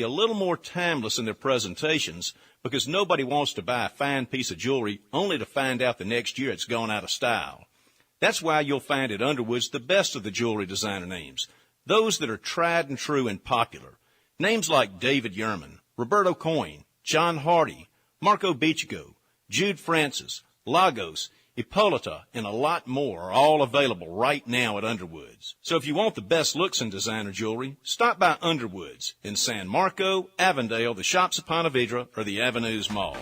a little more timeless in their presentations because nobody wants to buy a fine piece of jewelry only to find out the next year it's gone out of style. That's why you'll find at Underwood's the best of the jewelry designer names, those that are tried and true and popular. Names like David Yurman, Roberto Coin, John Hardy, Marco Bichigo, Jude Francis, Lagos, Hippolyta, and a lot more are all available right now at Underwood's. So if you want the best looks in designer jewelry, stop by Underwood's in San Marco, Avondale, the Shops at Ponte Vedra, or the Avenues Mall.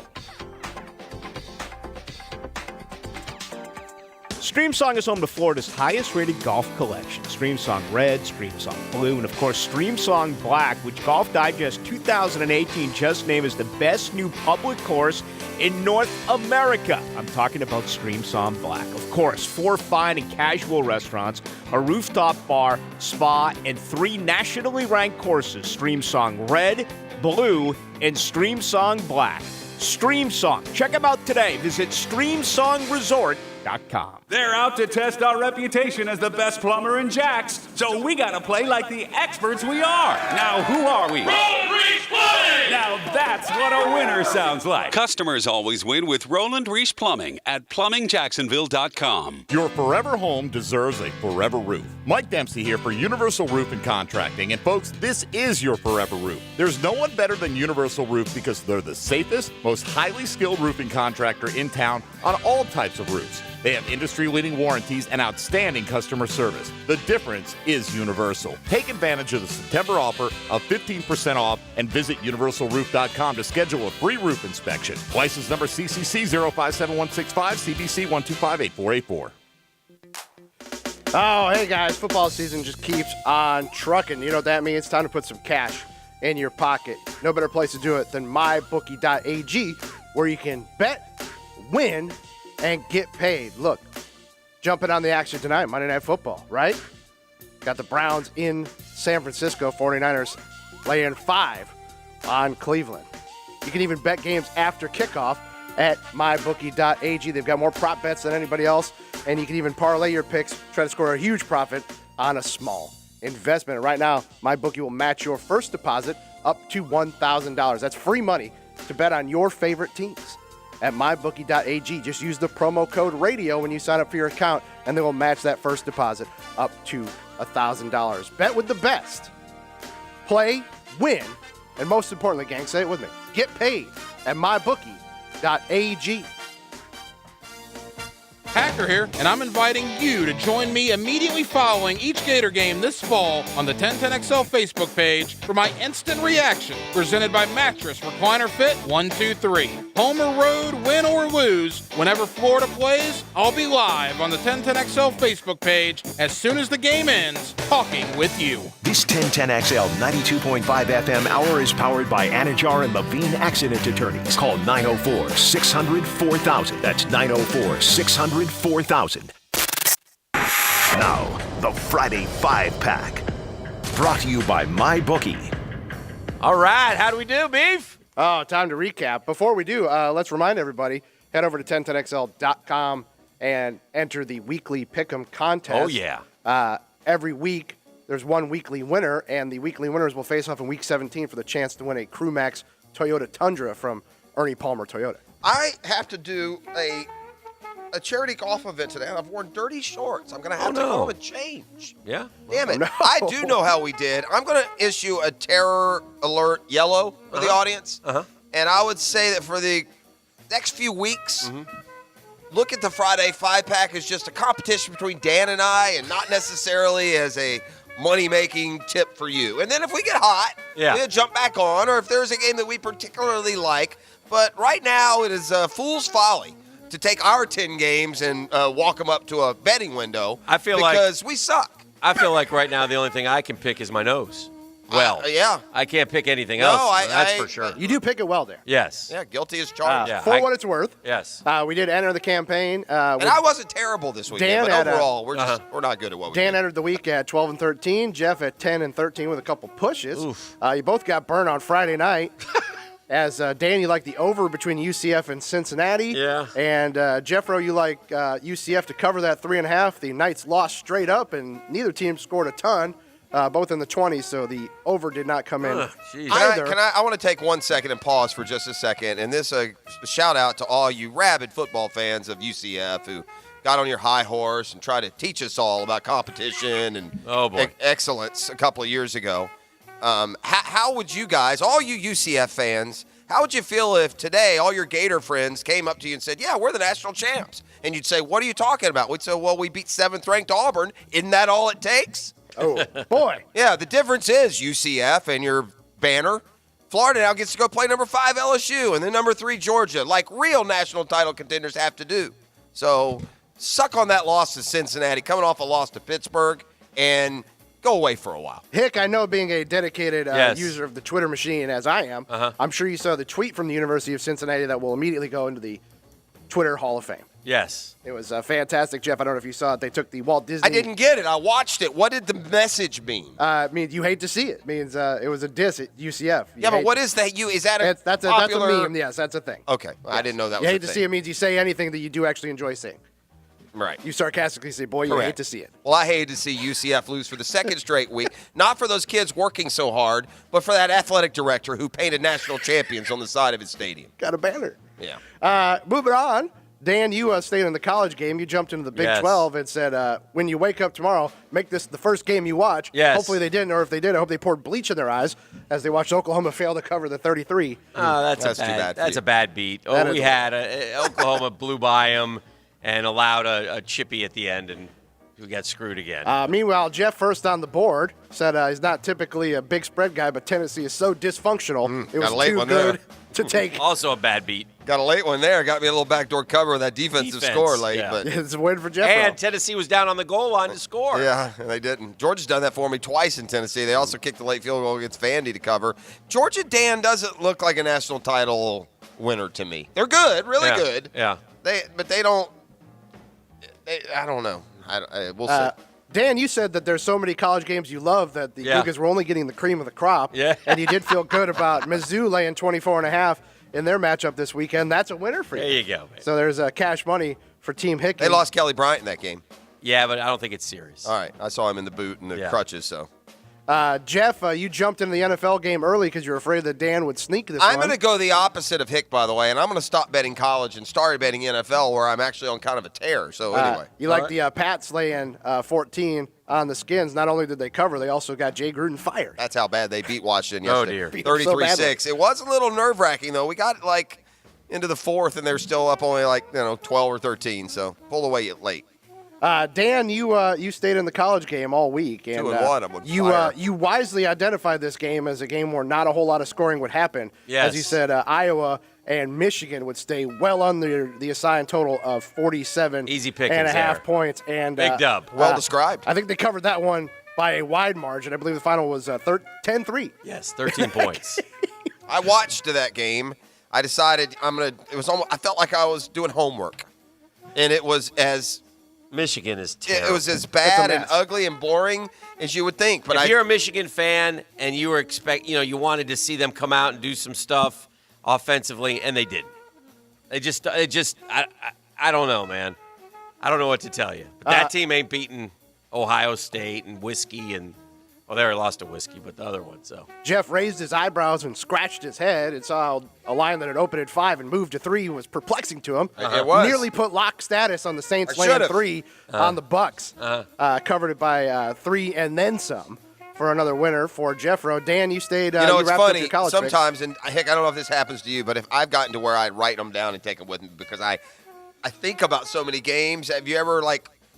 StreamSong is home to Florida's highest-rated golf collection. StreamSong Red, StreamSong Blue, and, of course, StreamSong Black, which Golf Digest 2018 just named as the best new public course in North America. I'm talking about StreamSong Black. Of course, 4 fine and casual restaurants, a rooftop bar, spa, and 3 nationally ranked courses, StreamSong Red, Blue, and StreamSong Black. StreamSong. Check them out today. Visit StreamSongResort.com. They're out to test our reputation as the best plumber in Jax, so we gotta play like the experts we are. Now, who are we? Roland Reese Plumbing! Now that's what a winner sounds like. Customers always win with Roland Reese Plumbing at PlumbingJacksonville.com. Your forever home deserves a forever roof. Mike Dempsey here for Universal Roof and Contracting. And folks, this is your forever roof. There's no one better than Universal Roof because they're the safest, most highly skilled roofing contractor in town on all types of roofs. They have industry-leading warranties and outstanding customer service. The difference is Universal. Take advantage of the September offer of 15% off and visit universalroof.com to schedule a free roof inspection. License number CCC 057165, CBC 1258484. Oh, hey guys, football season just keeps on trucking. You know what that means? It's time to put some cash in your pocket. No better place to do it than mybookie.ag, where you can bet, win, and get paid. Look, jumping on the action tonight, Monday Night Football, right? Got the Browns in San Francisco, 49ers laying 5 on Cleveland. You can even bet games after kickoff at mybookie.ag. They've got more prop bets than anybody else, and you can even parlay your picks, try to score a huge profit on a small investment. And right now, MyBookie will match your first deposit up to $1,000. That's free money to bet on your favorite teams. At mybookie.ag, just use the promo code radio when you sign up for your account, and they will match that first deposit up to $1,000. Bet with the best. Play, win, and most importantly, gang, say it with me, get paid at mybookie.ag. Hacker here, and I'm inviting you to join me immediately following each Gator game this fall on the 1010XL Facebook page for my instant reaction, presented by Mattress Recliner Fit 123. Home or road, win or lose, whenever Florida plays, I'll be live on the 1010XL Facebook page as soon as the game ends, talking with you. This 1010XL 92.5 FM hour is powered by Anajar and Levine Accident Attorneys. Call 904-600-4000. That's 904-600-4000. Now, the Friday 5-Pack. Brought to you by MyBookie. All right, how do we do, Beef? Oh, time to recap. Before we do, let's remind everybody, head over to 1010XL.com and enter the weekly Pick'em contest. Oh, yeah. Every week, there's one weekly winner, and the weekly winners will face off in Week 17 for the chance to win a CrewMax Toyota Tundra from Ernie Palmer Toyota. I have to do a charity golf event today, and I've worn dirty shorts. I'm going to have to go and change. Yeah? Damn it. Oh, no. I do know how we did. I'm going to issue a terror alert yellow for the audience. And I would say that for the next few weeks, look at the Friday 5-Pack as just a competition between Dan and I, and not necessarily as a money-making tip for you. And then if we get hot, we'll jump back on, or if there's a game that we particularly like. But right now, it is fool's folly to take our 10 games and walk them up to a betting window because we suck. I feel like right now the only thing I can pick is my nose. Well, yeah. I can't pick anything else. That's for sure. You do pick it well there. Yes. Yeah, guilty as charged. For what it's worth. Yes. We did enter the campaign. And I wasn't terrible this weekend, but overall, we're not good at what we Dan do. entered the week at 12 and 13. Jeff at 10 and 13 with a couple pushes. You both got burned on Friday night. As Dan, you like the over between UCF and Cincinnati. Yeah. And Jeffro, you like UCF to cover that 3.5. The Knights lost straight up, and neither team scored a ton. both in the 20s, so the over did not come in jeez. either. I want to take 1 second and pause for just a second, and this shout out to all you rabid football fans of UCF who got on your high horse and tried to teach us all about competition and excellence a couple of years ago. How would you guys, all you UCF fans, how would you feel if today all your Gator friends came up to you and said, yeah, we're the national champs? And you'd say, what are you talking about? We'd say, well, we beat 7th-ranked Auburn. Isn't that all it takes? Oh, boy. Yeah, the difference is UCF and your banner. Florida now gets to go play number 5 LSU and then number 3 Georgia, like real national title contenders have to do. So suck on that loss to Cincinnati, coming off a loss to Pittsburgh, and go away for a while. Hick, I know being a dedicated user of the Twitter machine as I am, I'm sure you saw the tweet from the University of Cincinnati that will immediately go into the Twitter Hall of Fame. Yes. It was fantastic, Jeff. I don't know if you saw it. They took the Walt Disney. I didn't get it. I watched it. What did the message mean? It means you hate to see it. It means it was a diss at UCF. But what is that? Is that a that's popular... a meme. Yes, that's a thing. Okay. Well, I didn't know that was you a hate to thing. see it means you say anything that you do actually enjoy saying. Right. You sarcastically say, boy, you Correct. hate to see it. Well, I hated to see UCF lose for the second straight week. Not for those kids working so hard, but for that athletic director who painted national champions on the side of his stadium. Got a banner. Yeah. Moving on. Dan, you stayed in the college game. You jumped into the Big 12 and said, when you wake up tomorrow, make this the first game you watch. Yes. Hopefully they didn't, or if they did, I hope they poured bleach in their eyes as they watched Oklahoma fail to cover the 33. Oh, that's too bad. That's a bad beat. That We is had Oklahoma blew by them and allowed a chippy at the end, and we got screwed again. Meanwhile, Jeff, first on the board, said he's not typically a big spread guy, but Tennessee is so dysfunctional, it was got a late too one good there. to take. Also a bad beat. Got a late one there. Got me a little backdoor cover with that defensive score late. yeah. But It's a win for Jeff. And Tennessee was down on the goal line to score. yeah, and they didn't. Georgia's done that for me twice in Tennessee. They also kicked the late field goal against Vandy to cover. Georgia, Dan, doesn't look like a national title winner to me. They're good, really good. Yeah. But they don't. I don't know. We'll see. Dan, you said that there's so many college games you love that the Cougars were only getting the cream of the crop. Yeah. And you did feel good about Mizzou laying 24.5 in their matchup this weekend. That's a winner for you. There you go, man. So there's cash money for Team Hickey. They lost Kelly Bryant in that game. Yeah, but I don't think it's serious. All right. I saw him in the boot and the crutches, so. Jeff, you jumped into the NFL game early because you were afraid that Dan would sneak this I'm one. going to go the opposite of Hick, by the way, and I'm going to stop betting college and start betting NFL where I'm actually on kind of a tear. So anyway. You like the Pats laying 14 on the Skins. Not only did they cover, they also got Jay Gruden fired. That's how bad they beat Washington Oh, yesterday. dear. 33-6. It was a little nerve-wracking, though. We got, into the fourth, and they're still up only, 12 or 13. So pulled away late. Dan, you stayed in the college game all week, and 2-1, I'm on fire. you wisely identified this game as a game where not a whole lot of scoring would happen. Yes. As you said, Iowa and Michigan would stay well under the assigned total of 47 Easy pickings and a half there. points. And Big dub. Well described. I think they covered that one by a wide margin. I believe the final was 10-3. Yes, 13 points. I watched that game. I decided I felt like I was doing homework, and it was as Michigan is terrible. it was as bad and mess. ugly and boring as you would think. But If you're a Michigan fan and you were you wanted to see them come out and do some stuff offensively, and they didn't. I don't know, man. I don't know what to tell you. But that team ain't beating Ohio State and Whiskey and they already lost to Whiskey, but the other one. So Jeff raised his eyebrows and scratched his head and saw a line that had opened at 5 and moved to 3 was perplexing to him. It was. Nearly put lock status on the Saints I laying should've. 3 on the Bucks. Covered it by 3 and then some for another winner for Jeffro. Dan, you stayed. it's wrapped up funny. your college picks. Sometimes, and Hick, I don't know if this happens to you, but if I've gotten to where I write them down and take them with me because I think about so many games. Have you ever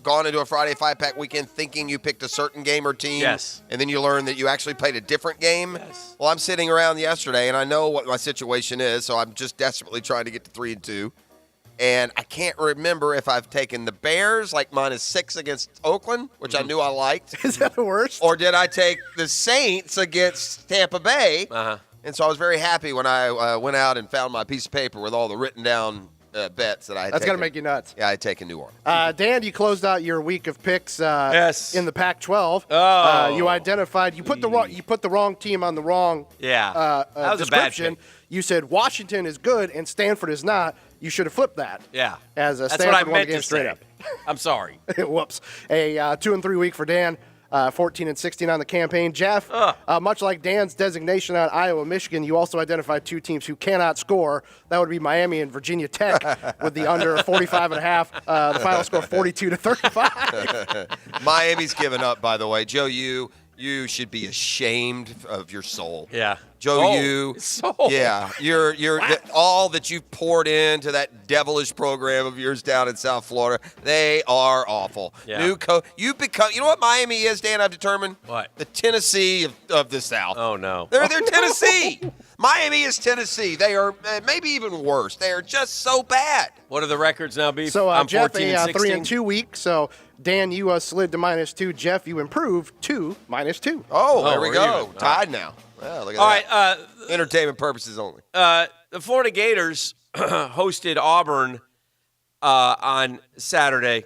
gone into a Friday 5-pack weekend thinking you picked a certain game or team? Yes. And then you learn that you actually played a different game? Yes. Well, I'm sitting around yesterday, and I know what my situation is, so I'm just desperately trying to get to 3-2. And I can't remember if I've taken the Bears, -6 against Oakland, which I knew I liked. Is that the worst? Or did I take the Saints against Tampa Bay? And so I was very happy when I went out and found my piece of paper with all the written down bets that I had That's taken. going to make you nuts. Yeah, I had taken New Orleans. Dan, you closed out your week of picks Yes. in the Pac-12. Oh. You identified you put the wrong team on the wrong Yeah. That was a bad description. pick. You said Washington is good and Stanford is not. You should have flipped that. Yeah. As That's Stanford what I won the meant game to straight say. up. I'm sorry. Whoops. A 2-3 week for Dan. 14-16 on the campaign. Jeff, much like Dan's designation on Iowa, Michigan, you also identified two teams who cannot score. That would be Miami and Virginia Tech with the under 45.5. The final score 42-35. Miami's given up, by the way. Joe, you should be ashamed of your soul. Yeah. Joe, Soul. Yeah, you're all that you've poured into that devilish program of yours down in South Florida. They are awful. Yeah. New coach. You become. You know what Miami is, Dan? I've determined. What? The Tennessee of the South. Oh no. They're Tennessee. Miami is Tennessee. They are maybe even worse. They are just so bad. What are the records now, Beef? So I'm Jeff, 14 a and 16. 3-2 week. So Dan, you slid to -2. Jeff, you improved to -2. Oh, there we we're go. even. Tied now. Well, look at All that. right. Entertainment purposes only. The Florida Gators hosted Auburn on Saturday.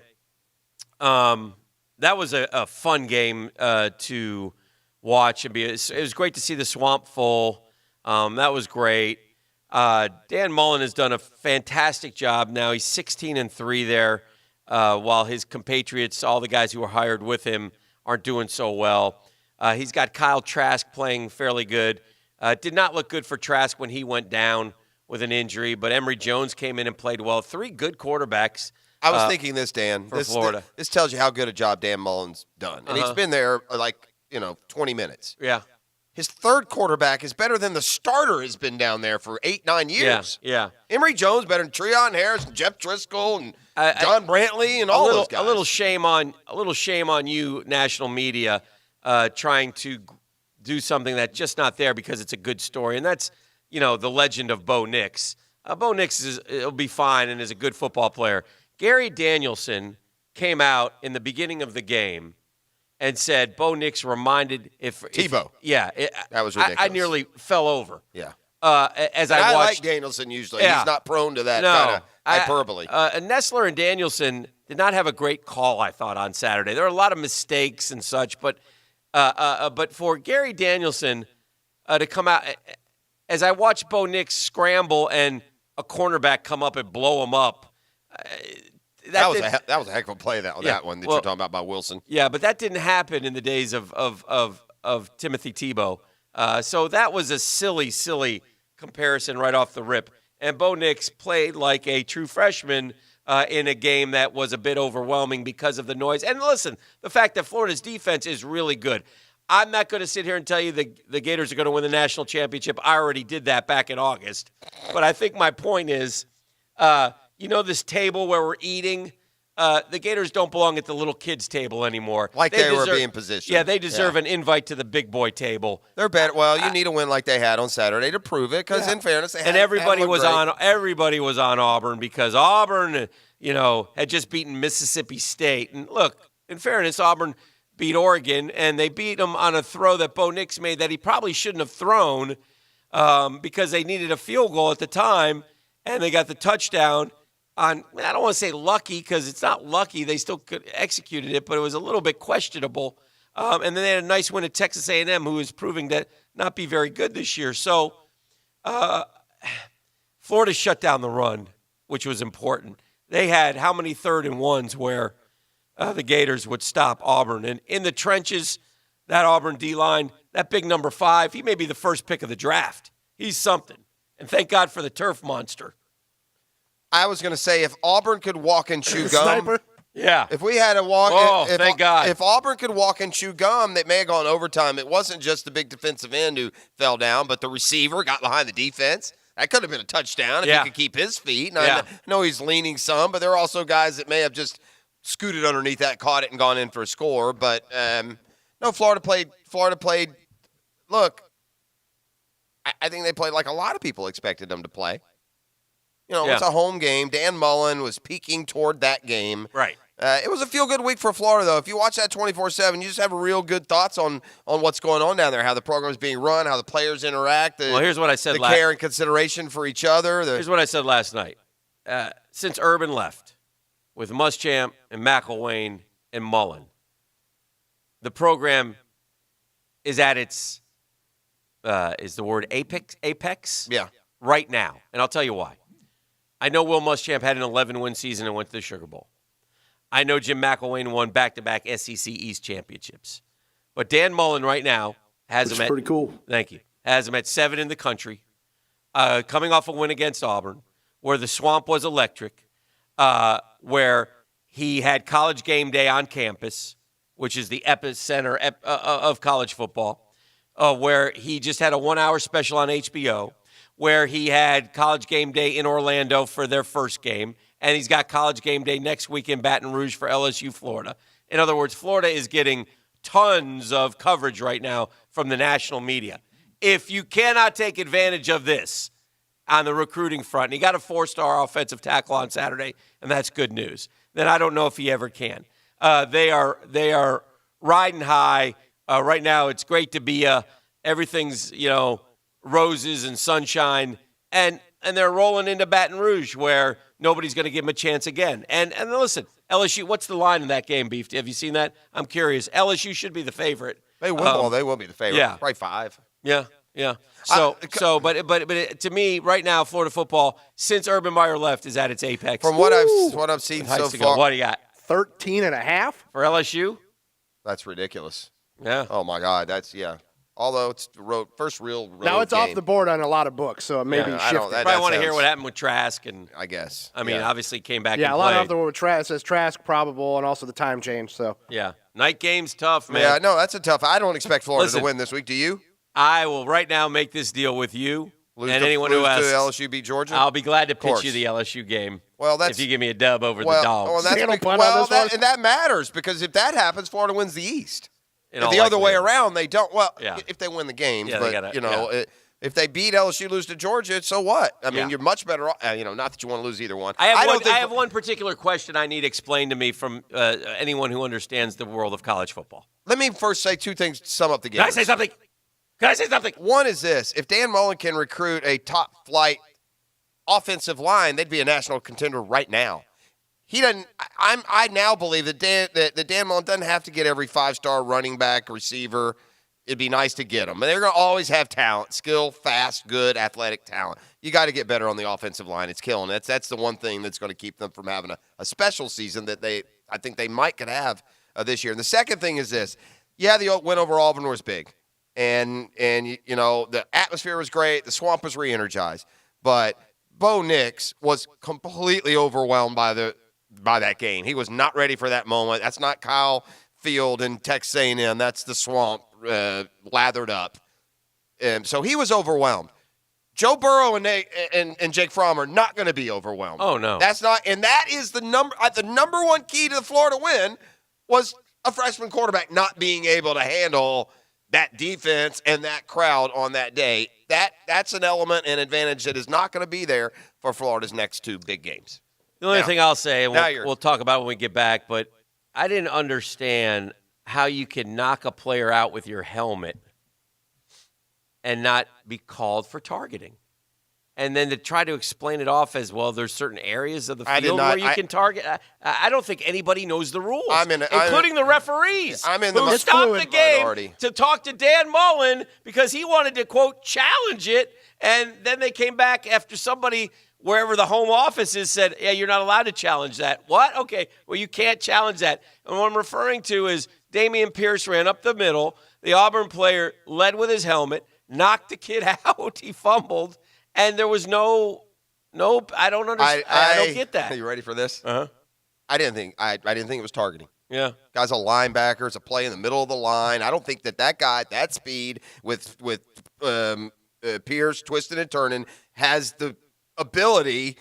That was a fun game to watch and be. It was great to see the swamp full. That was great. Dan Mullen has done a fantastic job. Now he's 16-3 there, while his compatriots, all the guys who were hired with him, aren't doing so well. He's got Kyle Trask playing fairly good. Did not look good for Trask when he went down with an injury, but Emory Jones came in and played well. 3 good quarterbacks. I was thinking this, Dan. For Florida. This tells you how good a job Dan Mullen's done. And he's been there 20 minutes. Yeah. His third quarterback is better than the starter has been down there for 8-9 years. Yeah. Emory Jones better than Treon Harris and Jeff Driscoll and John Brantley and all those guys. A little shame on you, national media, trying to do something that's just not there because it's a good story. And that's, the legend of Bo Nix. Bo Nix will be fine and is a good football player. Gary Danielson came out in the beginning of the game and said Bo Nix reminded Tebow. That was ridiculous. I nearly fell over. Yeah. As I watched. I like Danielson usually. Yeah. He's not prone to that kind of hyperbole. Nessler and Danielson did not have a great call, I thought, on Saturday. There were a lot of mistakes and such, but for Gary Danielson to come out, as I watched Bo Nix scramble and a cornerback come up and blow him up, that was a heck of a play, that one that you're talking about by Wilson. Yeah, but that didn't happen in the days of Timothy Tebow. So that was a silly comparison right off the rip. And Bo Nix played like a true freshman in a game that was a bit overwhelming because of the noise. And listen, the fact that Florida's defense is really good. I'm not going to sit here and tell you the Gators are going to win the national championship. I already did that back in August. But I think my point is, this table where we're eating, the Gators don't belong at the little kids' table anymore. They were being positioned. Yeah, they deserve an invite to the big boy table. They're better. Well, you need a win like they had on Saturday to prove it, because in fairness, everybody was on Auburn because Auburn, had just beaten Mississippi State. And look, in fairness, Auburn beat Oregon, and they beat them on a throw that Bo Nix made that he probably shouldn't have thrown because they needed a field goal at the time, and they got the touchdown on, I don't want to say lucky because it's not lucky. They still could executed it, but it was a little bit questionable. And then they had a nice win at Texas A&M, who is proving to not be very good this year. So Florida shut down the run, which was important. They had how many 3rd and 1s where the Gators would stop Auburn. And in the trenches, that Auburn D-line, that big number 5, he may be the first pick of the draft. He's something. And thank God for the turf monster. I was going to say, if Auburn could walk and chew gum. Sniper. Yeah. If we had a walk, thank God. If Auburn could walk and chew gum, they may have gone overtime. It wasn't just the big defensive end who fell down, but the receiver got behind the defense. That could have been a touchdown if he could keep his feet. And I know he's leaning some, but there are also guys that may have just scooted underneath that, caught it, and gone in for a score. But no, Florida played. Look, I think they played like a lot of people expected them to play. It's a home game. Dan Mullen was peaking toward that game. Right. It was a feel-good week for Florida, though. If you watch that 24/7, you just have real good thoughts on what's going on down there, how the program is being run, how the players interact. Here's what I said. The care and consideration for each other. Here's what I said last night. Since Urban left, with Muschamp and McElwain and Mullen, the program is at its is the word apex? Yeah. Right now, and I'll tell you why. I know Will Muschamp had an 11-win season and went to the Sugar Bowl. I know Jim McElwain won back-to-back SEC East championships. But Dan Mullen right now has Which him is at pretty cool. Thank you. Has him at 7 in the country, coming off a win against Auburn, where the Swamp was electric, where he had College Game Day on campus, which is the epicenter of college football, where he just had a 1-hour special on HBO, where he had College Game Day in Orlando for their first game, and he's got College Game Day next week in Baton Rouge for LSU, Florida. In other words, Florida is getting tons of coverage right now from the national media. If you cannot take advantage of this on the recruiting front, and he got a 4-star offensive tackle on Saturday, and that's good news, then I don't know if he ever can. They are riding high. Right now, it's great to be everything's, roses and sunshine, and they're rolling into Baton Rouge where nobody's going to give them a chance again. And listen, LSU, what's the line in that game, Beef? Have you seen that? I'm curious. LSU should be the favorite. They will. They will be the favorite. Yeah. Probably 5. Yeah. But to me, right now, Florida football, since Urban Meyer left, is at its apex. From what I've seen so far, what do you got? 13.5 for LSU? That's ridiculous. Yeah. Oh my God, Although it's the first real road now it's game. off the board on a lot of books, so it may be shifted. Probably want to hear what happened with Trask, and I guess. Obviously came back. Yeah, and a lot played. off the board with Trask. It says Trask probable, and also the time change. So yeah, night game's tough, man. Yeah, no, that's a tough. I don't expect Florida Listen, to win this week. Do you? I will right now make this deal with you Lose and to, anyone lose who asks. to LSU beat Georgia. I'll be glad to pitch course. you the LSU game. Well, that's if you give me a dub over the well, Dogs. and that matters because if that happens, Florida wins the East. If the other way around, they don't. Well, if they win the games, but if they beat LSU, lose to Georgia, so what? I mean, you're much better off. Not that you want to lose either one. I have one particular question I need explained to me from anyone who understands the world of college football. Let me first say two things to sum up the game. Can I say something? One is this: if Dan Mullen can recruit a top-flight offensive line, they'd be a national contender right now. He doesn't. I now believe that Dan Mullen doesn't have to get every 5-star running back, receiver. It'd be nice to get them. But they're going to always have talent, skill, fast, good, athletic talent. You got to get better on the offensive line. It's killing. That's the one thing that's going to keep them from having a special season that I think they could have this year. And the second thing is this: the win over Auburn was big, and the atmosphere was great. The Swamp was re-energized, but Bo Nix was completely overwhelmed by that game. He was not ready for that moment. That's not Kyle Field and Texas A&M. That's the Swamp lathered up. So he was overwhelmed. Joe Burrow and Jake Fromm are not going to be overwhelmed. Oh, no. That's not, and that is the number one key to the Florida win was a freshman quarterback not being able to handle that defense and that crowd on that day. That's an element and advantage that is not going to be there for Florida's next 2 big games. The only thing I'll say, and we'll talk about it when we get back, but I didn't understand how you can knock a player out with your helmet and not be called for targeting. And then to try to explain it off as, well, there's certain areas of the field where you can target. I don't think anybody knows the rules, including the referees who stopped the game to talk to Dan Mullen because he wanted to, quote, challenge it. And then they came back after somebody – wherever the home office is said, yeah, you're not allowed to challenge that. What? Okay, well, you can't challenge that. And what I'm referring to is Damian Pierce ran up the middle. The Auburn player led with his helmet, knocked the kid out. He fumbled, and there was no. I don't understand. I don't get that. Are you ready for this? Uh-huh. I didn't think it was targeting. Yeah. Guy's a linebacker. It's a play in the middle of the line. I don't think that guy, that speed with Pierce twisting and turning, has the ability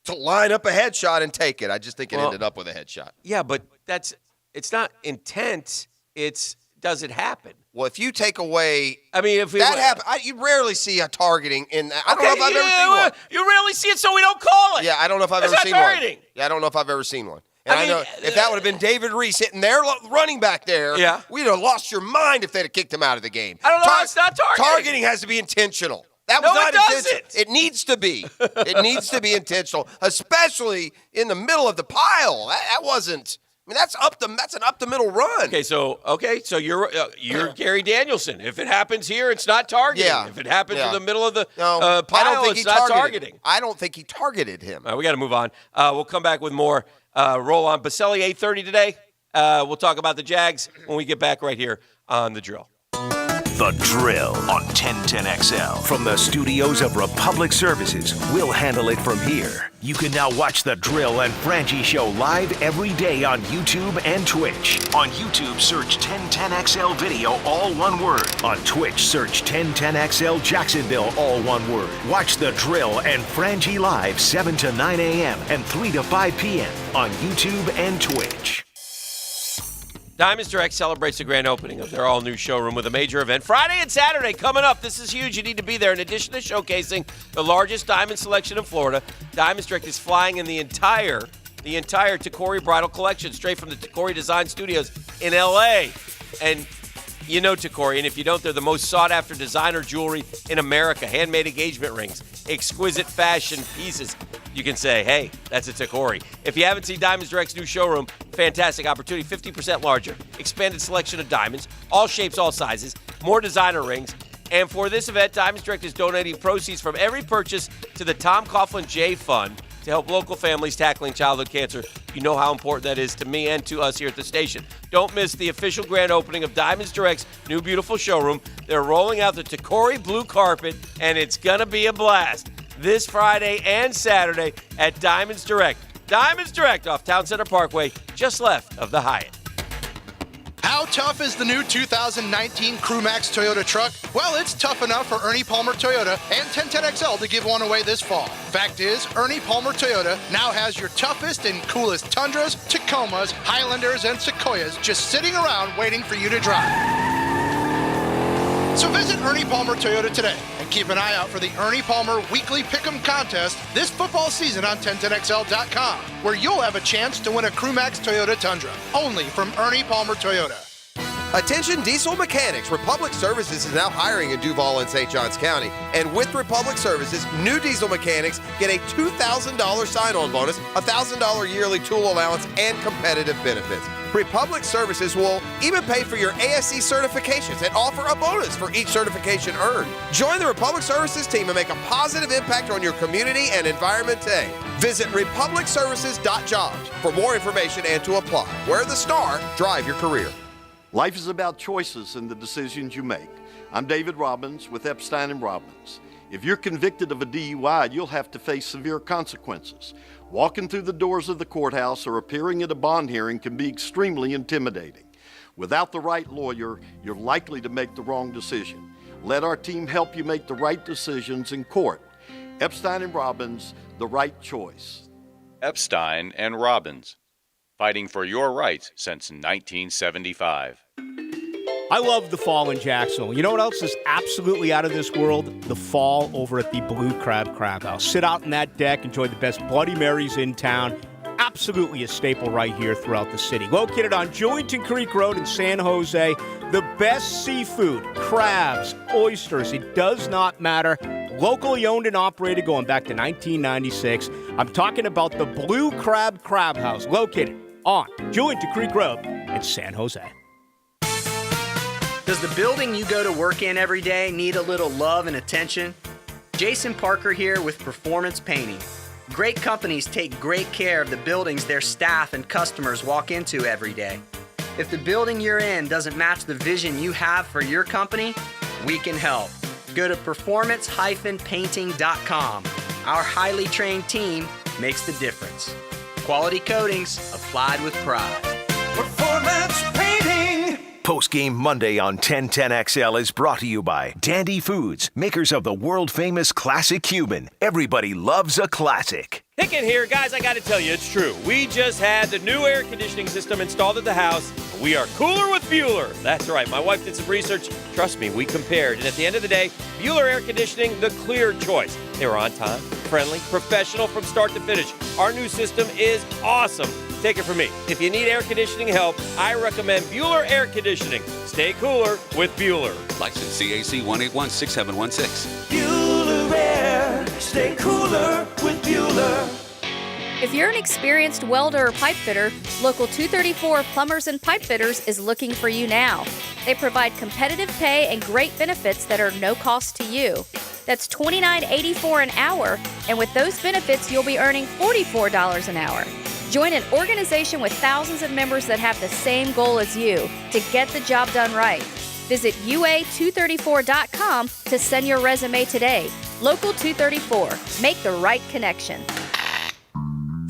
to line up a headshot and take it. I just think it ended up with a headshot. Yeah, but it's not intent. It's does it happen? Well, if you take away, if that happens, you rarely see a targeting in. I don't know if I've ever seen one. You rarely see it, so we don't call it. Yeah, I don't know if I've ever seen one. Yeah, I don't know if I've ever seen one. And I know if that would have been David Reese hitting their running back there, we'd have lost your mind if they'd have kicked him out of the game. I don't know. It's not targeting. Targeting has to be intentional. That was not intentional. It needs to be. It needs to be intentional, especially in the middle of the pile. That wasn't. That's an up the middle run. Okay, so you're Gary Danielson. If it happens here, it's not targeting. Yeah. If it happens in the middle of the pile, I don't think it's not targeting. I don't think he targeted him. We got to move on. We'll come back with more. Roll on Baselli 8:30 today. We'll talk about the Jags when we get back right here on The Drill. The Drill on 1010XL. From the studios of Republic Services, we'll handle it from here. You can now watch The Drill and Frangie Show live every day on YouTube and Twitch. On YouTube, search 1010XL Video, all one word. On Twitch, search 1010XL Jacksonville, all one word. Watch The Drill and Frangie live 7 to 9 a.m. and 3 to 5 p.m. on YouTube and Twitch. Diamonds Direct celebrates the grand opening of their all-new showroom with a major event Friday and Saturday coming up. This is huge. You need to be there. In addition to showcasing the largest diamond selection in Florida, Diamonds Direct is flying in the entire Tacori bridal collection straight from the Tacori Design Studios in L.A. And you know Tacori, and if you don't, they're the most sought-after designer jewelry in America. Handmade engagement rings, exquisite fashion pieces. You can say, hey, that's a Tacori. If you haven't seen Diamonds Direct's new showroom, fantastic opportunity, 50% larger, expanded selection of diamonds, all shapes, all sizes, more designer rings. And for this event, Diamonds Direct is donating proceeds from every purchase to the Tom Coughlin J Fund to help local families tackling childhood cancer. You know how important that is to me and to us here at the station. Don't miss the official grand opening of Diamonds Direct's new beautiful showroom. They're rolling out the Tacori blue carpet, and it's going to be a blast this Friday and Saturday at Diamonds Direct. Diamonds Direct off Town Center Parkway, just left of the Hyatt. How tough is the new 2019 Crewmax Toyota truck? Well, it's tough enough for Ernie Palmer Toyota and 1010XL to give one away this fall. Fact is, Ernie Palmer Toyota now has your toughest and coolest Tundras, Tacomas, Highlanders, and Sequoias just sitting around waiting for you to drive. So visit Ernie Palmer Toyota today and keep an eye out for the Ernie Palmer Weekly Pick'em Contest this football season on 1010XL.com, where you'll have a chance to win a Crewmax Toyota Tundra, only from Ernie Palmer Toyota. Attention diesel mechanics. Republic Services is now hiring in Duval and St. Johns County. And with Republic Services, new diesel mechanics get a $2,000 sign-on bonus, a $1,000 yearly tool allowance, and competitive benefits. Republic Services will even pay for your ASC certifications and offer a bonus for each certification earned. Join the Republic Services team and make a positive impact on your community and environment today. Visit republicservices.jobs for more information and to apply. Wear the star, drive your career. Life is about choices and the decisions you make. I'm David Robbins with Epstein & Robbins. If you're convicted of a DUI, you'll have to face severe consequences. Walking through the doors of the courthouse or appearing at a bond hearing can be extremely intimidating. Without the right lawyer, you're likely to make the wrong decision. Let our team help you make the right decisions in court. Epstein & Robbins, the right choice. Epstein & Robbins, fighting for your rights since 1975. I love the fall in Jacksonville. You know what else is absolutely out of this world? The fall over at the Blue Crab Crab House. Sit out on that deck, enjoy the best Bloody Marys in town. Absolutely a staple right here throughout the city. Located on Julington Creek Road in San Jose, the best seafood, crabs, oysters, it does not matter. Locally owned and operated going back to 1996. I'm talking about the Blue Crab Crab House, located on Julington Creek Road in San Jose. Does the building you go to work in every day need a little love and attention? Jason Parker here with Performance Painting. Great companies take great care of the buildings their staff and customers walk into every day. If the building you're in doesn't match the vision you have for your company, we can help. Go to performance-painting.com. Our highly trained team makes the difference. Quality coatings applied with pride. Performance Painting. Postgame Monday on 1010XL is brought to you by Dandy Foods, makers of the world-famous Classic Cuban. Everybody loves a classic. Hicken here, guys. I got to tell you, it's true. We just had the new air conditioning system installed at the house. We are cooler with Bueller. That's right. My wife did some research. Trust me, we compared. And at the end of the day, Bueller Air Conditioning, the clear choice. They were on time, friendly, professional from start to finish. Our new system is awesome. Take it from me. If you need air conditioning help, I recommend Bueller Air Conditioning. Stay cooler with Bueller. License CAC 1816716. Bueller Air. Stay cooler with Bueller. If you're an experienced welder or pipe fitter, Local 234 Plumbers and Pipe Fitters is looking for you now. They provide competitive pay and great benefits that are no cost to you. That's $29.84 an hour, and with those benefits, you'll be earning $44 an hour. Join an organization with thousands of members that have the same goal as you, to get the job done right. Visit UA234.com to send your resume today. Local 234. Make the right connection.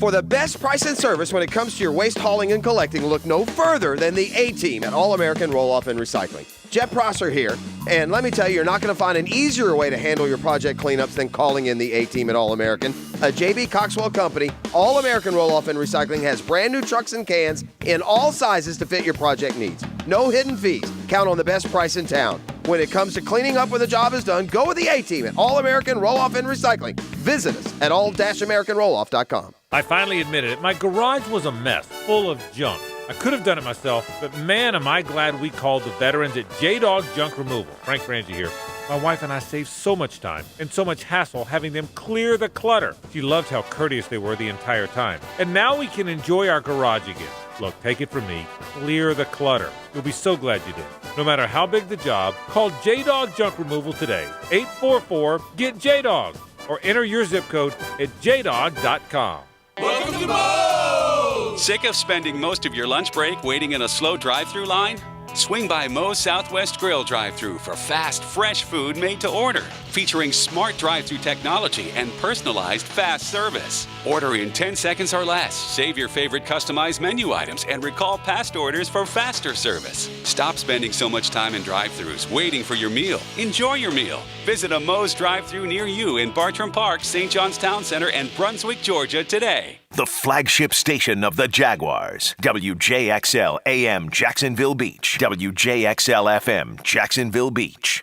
For the best price and service when it comes to your waste hauling and collecting, look no further than the A-Team at All American Roll-Off and Recycling. Jet Prosser here, and let me tell you, you're not going to find an easier way to handle your project cleanups than calling in the A-Team at All American. A J.B. Coxwell company, All American Roll-Off and Recycling has brand new trucks and cans in all sizes to fit your project needs. No hidden fees. Count on the best price in town. When it comes to cleaning up when the job is done, go with the A-Team at All American Roll-Off and Recycling. Visit us at all-americanrolloff.com. I finally admitted it. My garage was a mess, full of junk. I could have done it myself, but man, am I glad we called the veterans at J-Dog Junk Removal. Frank Frangie here. My wife and I saved so much time and so much hassle having them clear the clutter. She loved how courteous they were the entire time. And now we can enjoy our garage again. Look, take it from me, clear the clutter. You'll be so glad you did. No matter how big the job, call J-Dog Junk Removal today. 844-GET-JDOG or enter your zip code at jdog.com. Welcome to Moe's! Sick of spending most of your lunch break waiting in a slow drive-thru line? Swing by Moe's Southwest Grill drive-thru for fast, fresh food made to order, featuring smart drive-thru technology and personalized fast service. Order in 10 seconds or less. Save your favorite customized menu items and recall past orders for faster service. Stop spending so much time in drive-thrus waiting for your meal. Enjoy your meal. Visit a Moe's drive-thru near you in Bartram Park, St. John's Town Center, and Brunswick, Georgia today. The flagship station of the Jaguars. WJXL AM Jacksonville Beach. WJXL FM Jacksonville Beach.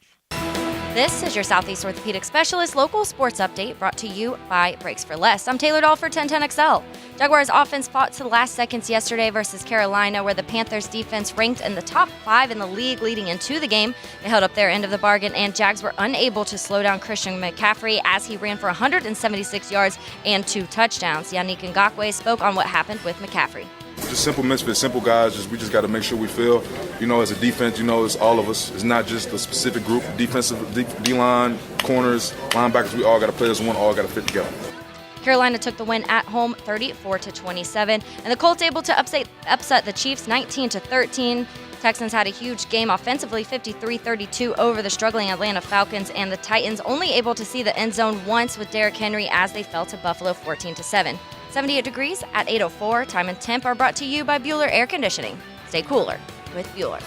This is your Southeast Orthopedic Specialist local sports update brought to you by Brakes for Less. I'm Taylor Dahl for 1010XL. Jaguars offense fought to the last seconds yesterday versus Carolina, where the Panthers defense ranked in the top 5 in the league leading into the game. They held up their end of the bargain, and Jags were unable to slow down Christian McCaffrey as he ran for 176 yards and 2 touchdowns. Yannick Ngakoue spoke on what happened with McCaffrey. Just simple misfits, simple guys. We just got to make sure we feel, as a defense, it's all of us. It's not just a specific group. Defensive, D-line, corners, linebackers, we all got to play as one, all got to fit together. Carolina took the win at home 34-27, and the Colts able to upset the Chiefs 19-13. Texans had a huge game offensively, 53-32 over the struggling Atlanta Falcons, and the Titans only able to see the end zone once with Derrick Henry as they fell to Buffalo 14-7. 78 degrees at 8:04. Time and temp are brought to you by Bueller Air Conditioning. Stay cooler with Bueller.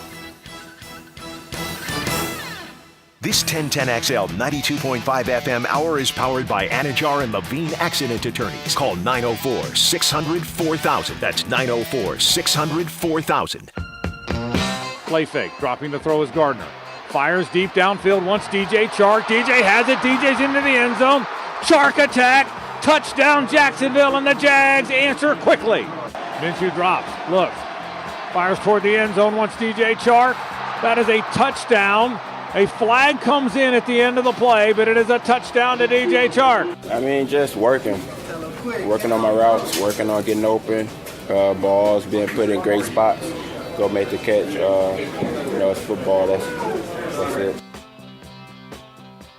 This 1010XL 92.5 FM hour is powered by Anajar and Levine Accident Attorneys. Call 904-600-4000. That's 904-600-4000. Play fake. Dropping the throw is Gardner. Fires deep downfield. Wants DJ Chark. DJ has it. DJ's into the end zone. Chark attack. Touchdown Jacksonville, and the Jags answer quickly. Minshew drops. Looks. Fires toward the end zone. Wants DJ Chark. That is a touchdown. A flag comes in at the end of the play, but it is a touchdown to DJ Chark. Just working on my routes, working on getting open, balls being put in great spots, go make the catch. It's football. That's it.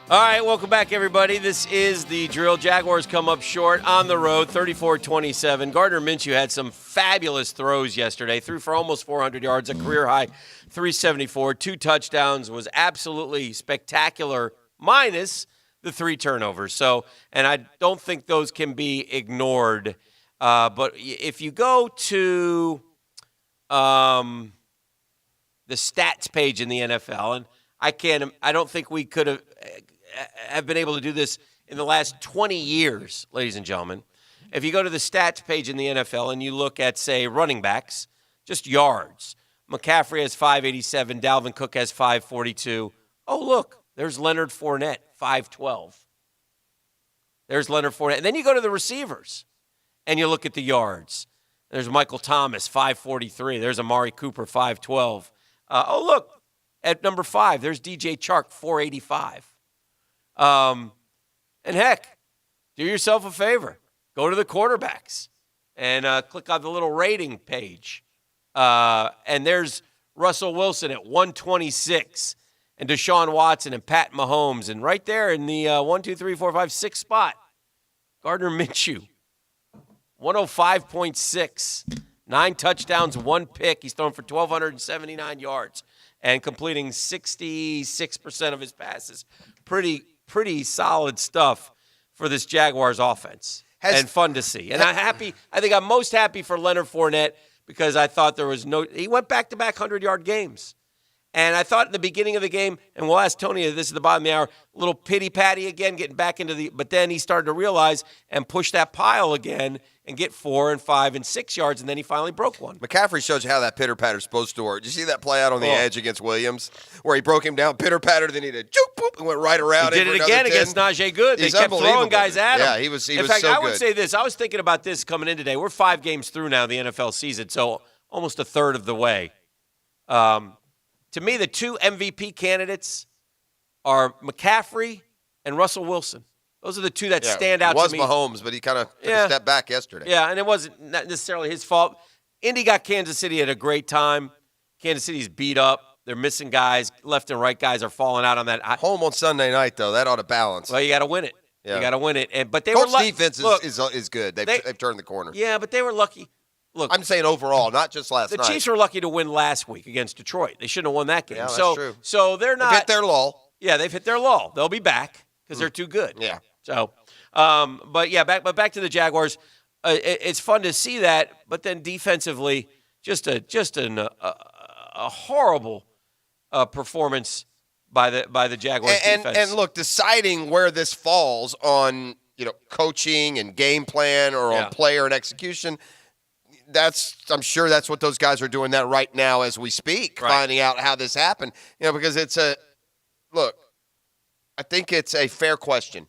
All right, welcome back, everybody. This is the drill. Jaguars come up short on the road, 34-27. Gardner Minshew had some fabulous throws yesterday. Threw for almost 400 yards, a career-high 374. 2 touchdowns, was absolutely spectacular, minus the 3 turnovers. And I don't think those can be ignored. But if you go to the stats page in the NFL, and I don't think we could have been able to do this in the last 20 years, ladies and gentlemen. If you go to the stats page in the NFL and you look at, say, running backs, just yards, McCaffrey has 587, Dalvin Cook has 542. Oh, look, there's Leonard Fournette, 512. There's Leonard Fournette. And then you go to the receivers and you look at the yards. There's Michael Thomas, 543. There's Amari Cooper, 512. Oh, look, at number 5, there's DJ Chark, 485. And heck, do yourself a favor. Go to the quarterbacks and click on the little rating page. And there's Russell Wilson at 126 and Deshaun Watson and Pat Mahomes. And right there in the 1, 2, 3, 4, 5, 6 spot, Gardner Minshew, 105.6. 9 touchdowns, 1 pick. He's thrown for 1,279 yards and completing 66% of his passes. Pretty solid stuff for this Jaguars offense. And fun to see. And I think I'm most happy for Leonard Fournette because I thought he went back-to-back 100-yard games. And I thought in the beginning of the game, and we'll ask Tony, this is the bottom of the hour, a little pity-patty again, getting back into but then he started to realize and push that pile again and get 4 and 5 and 6 yards, and then he finally broke one. McCaffrey shows you how that pitter-patter's supposed to work. Did you see that play out on the edge against Williams where he broke him down, pitter-patter, then he did juke, boop, and went right around He did it again against Najee Good. They kept throwing guys at him. Yeah, he was In fact, so good. I would say this. I was thinking about this coming in today. We're 5 games through now the NFL season, so almost a third of the way. To me, the 2 MVP candidates are McCaffrey and Russell Wilson. Those are the 2 that stand out to me. It was Mahomes, but he kind of took a step back yesterday. Yeah, and it wasn't necessarily his fault. Indy got Kansas City at a great time. Kansas City's beat up. They're missing guys. Left and right guys are falling out on that. Home on Sunday night, though. That ought to balance. Well, you got to win it. Yeah. You got to win it. But they Colts were lucky. defense is good. They've turned the corner. Yeah, but they were lucky. Look, I'm saying overall, not just last night. The Chiefs were lucky to win last week against Detroit. They shouldn't have won that game. Yeah, that's true. So they're not. They've hit their lull. Yeah, they've hit their lull. They'll be back because they're too good. Yeah. So, back to the Jaguars. It's fun to see that, but then defensively, just a horrible performance by the Jaguars defense. And look, deciding where this falls on coaching and game plan or on player and execution. I'm sure that's what those guys are doing that right now as we speak, finding out how this happened. Because I think it's a fair question.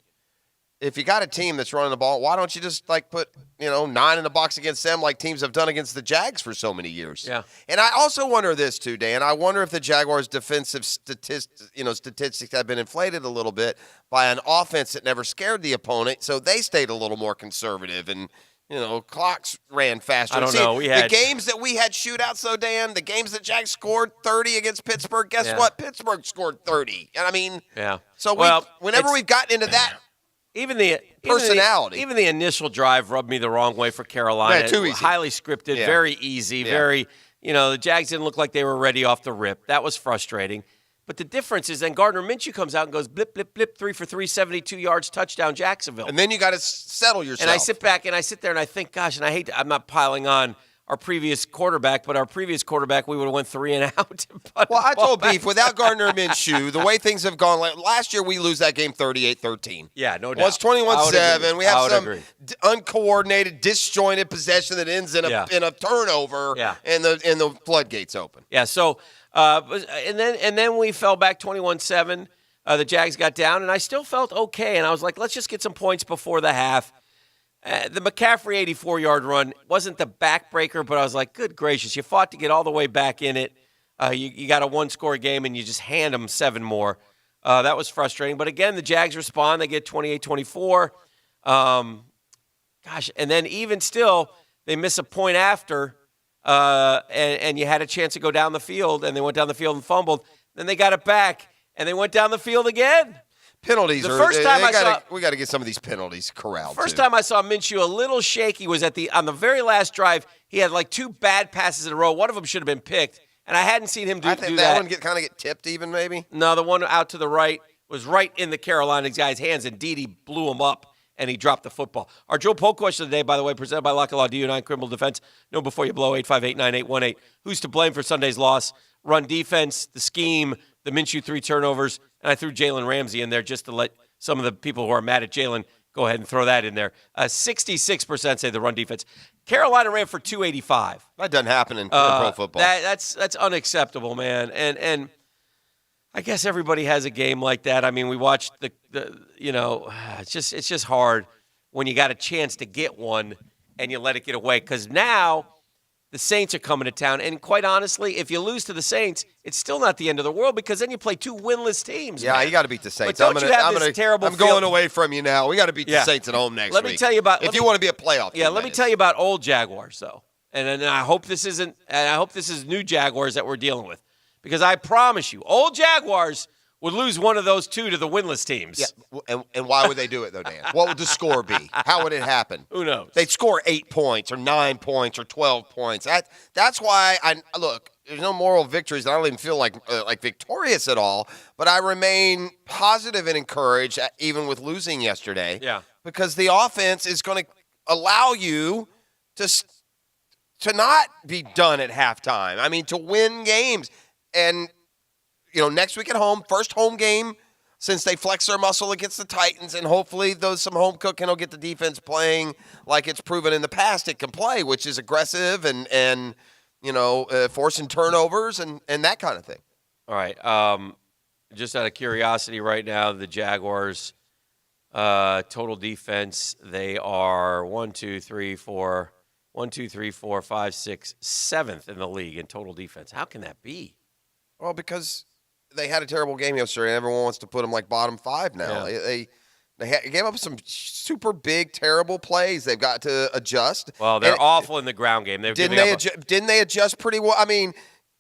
If you got a team that's running the ball, why don't you just put 9 in the box against them like teams have done against the Jags for so many years? Yeah. And I also wonder this too, Dan. I wonder if the Jaguars' defensive statistics have been inflated a little bit by an offense that never scared the opponent, so they stayed a little more conservative and clocks ran faster. I don't know. The games that we had shootouts, though, Dan, the games that Jags scored 30 against Pittsburgh, guess what? Pittsburgh scored 30. And I mean, so whenever we've gotten into that, even the personality, even the initial drive rubbed me the wrong way for Carolina. Yeah, too easy. Highly scripted, very easy, very. The Jags didn't look like they were ready off the rip. That was frustrating. But the difference is then Gardner Minshew comes out and goes blip, blip, blip, 3 for 3, 72 yards, touchdown, Jacksonville. And then you got to settle yourself. And I sit back and I sit there and I think, gosh, and I'm not piling on our previous quarterback, but our previous quarterback, we would have went 3 and out. Well, I told Beef, without Gardner Minshew, the way things have gone, last year we lose that game 38-13. Yeah, no doubt. Well, it's 21-7. We have some uncoordinated, disjointed possession that ends in a turnover, and the floodgates open. Yeah, so and then we fell back 21-7. The Jags got down, and I still felt okay, and I was like, let's just get some points before the half. The McCaffrey 84-yard run wasn't the backbreaker, but I was like, good gracious, you fought to get all the way back in it. You got a one-score game, and you just hand them 7 more. That was frustrating. But, again, the Jags respond. They get 28-24. And then even still, they miss a point after, and you had a chance to go down the field, and they went down the field and fumbled. Then they got it back, and they went down the field again. Penalties. The first time we got to get some of these penalties corralled. First time I saw Minshew a little shaky was on the very last drive. He had 2 bad passes in a row. One of them should have been picked, and I hadn't seen him do that. I think that one kind of get tipped even maybe. No, the one out to the right was right in the Carolina guy's hands, and Dede blew him up, and he dropped the football. Our Joe Polk question of the day, by the way, presented by Lock and Law DU9 Criminal Defense. Know before you blow, 858-9818. Who's to blame for Sunday's loss? Run defense, the scheme, the Minshew 3 turnovers, and I threw Jalen Ramsey in there just to let some of the people who are mad at Jalen go ahead and throw that in there. 66% say the run defense. Carolina ran for 285. That doesn't happen in pro football. That's unacceptable, man. And I guess everybody has a game like that. I mean, we watched it's just hard when you got a chance to get one and you let it get away. Because now the Saints are coming to town. And quite honestly, if you lose to the Saints, it's still not the end of the world because then you play 2 winless teams. Yeah, man. You got to beat the Saints. But I'm going away from you now. We got to beat the Saints at home next week. Let me tell you about. If you want to be a playoff team. Yeah, let me tell you about old Jaguars though, and I hope this isn't. And I hope this is new Jaguars that we're dealing with, because I promise you, old Jaguars would lose one of those two to the winless teams. Yeah, and why would they do it, though, Dan? What would the score be? How would it happen? Who knows? They'd score 8 points or 9 points or 12 points. That's why look. There's no moral victories. I don't even feel like victorious at all. But I remain positive and encouraged, even with losing yesterday. Yeah. Because the offense is going to allow you to not be done at halftime. I mean, to win games. And, next week at home, first home game since they flex their muscle against the Titans, and hopefully some home cooking will get the defense playing like it's proven in the past it can play, which is aggressive and forcing turnovers and that kind of thing. All right. Just out of curiosity right now, the Jaguars total defense, they are 7th in the league in total defense. How can that be? Well, because they had a terrible game yesterday, and everyone wants to put them like bottom 5 now. Yeah. They gave up some super big, terrible plays. They've got to adjust. Well, they're awful in the ground game. Didn't they adjust pretty well? I mean,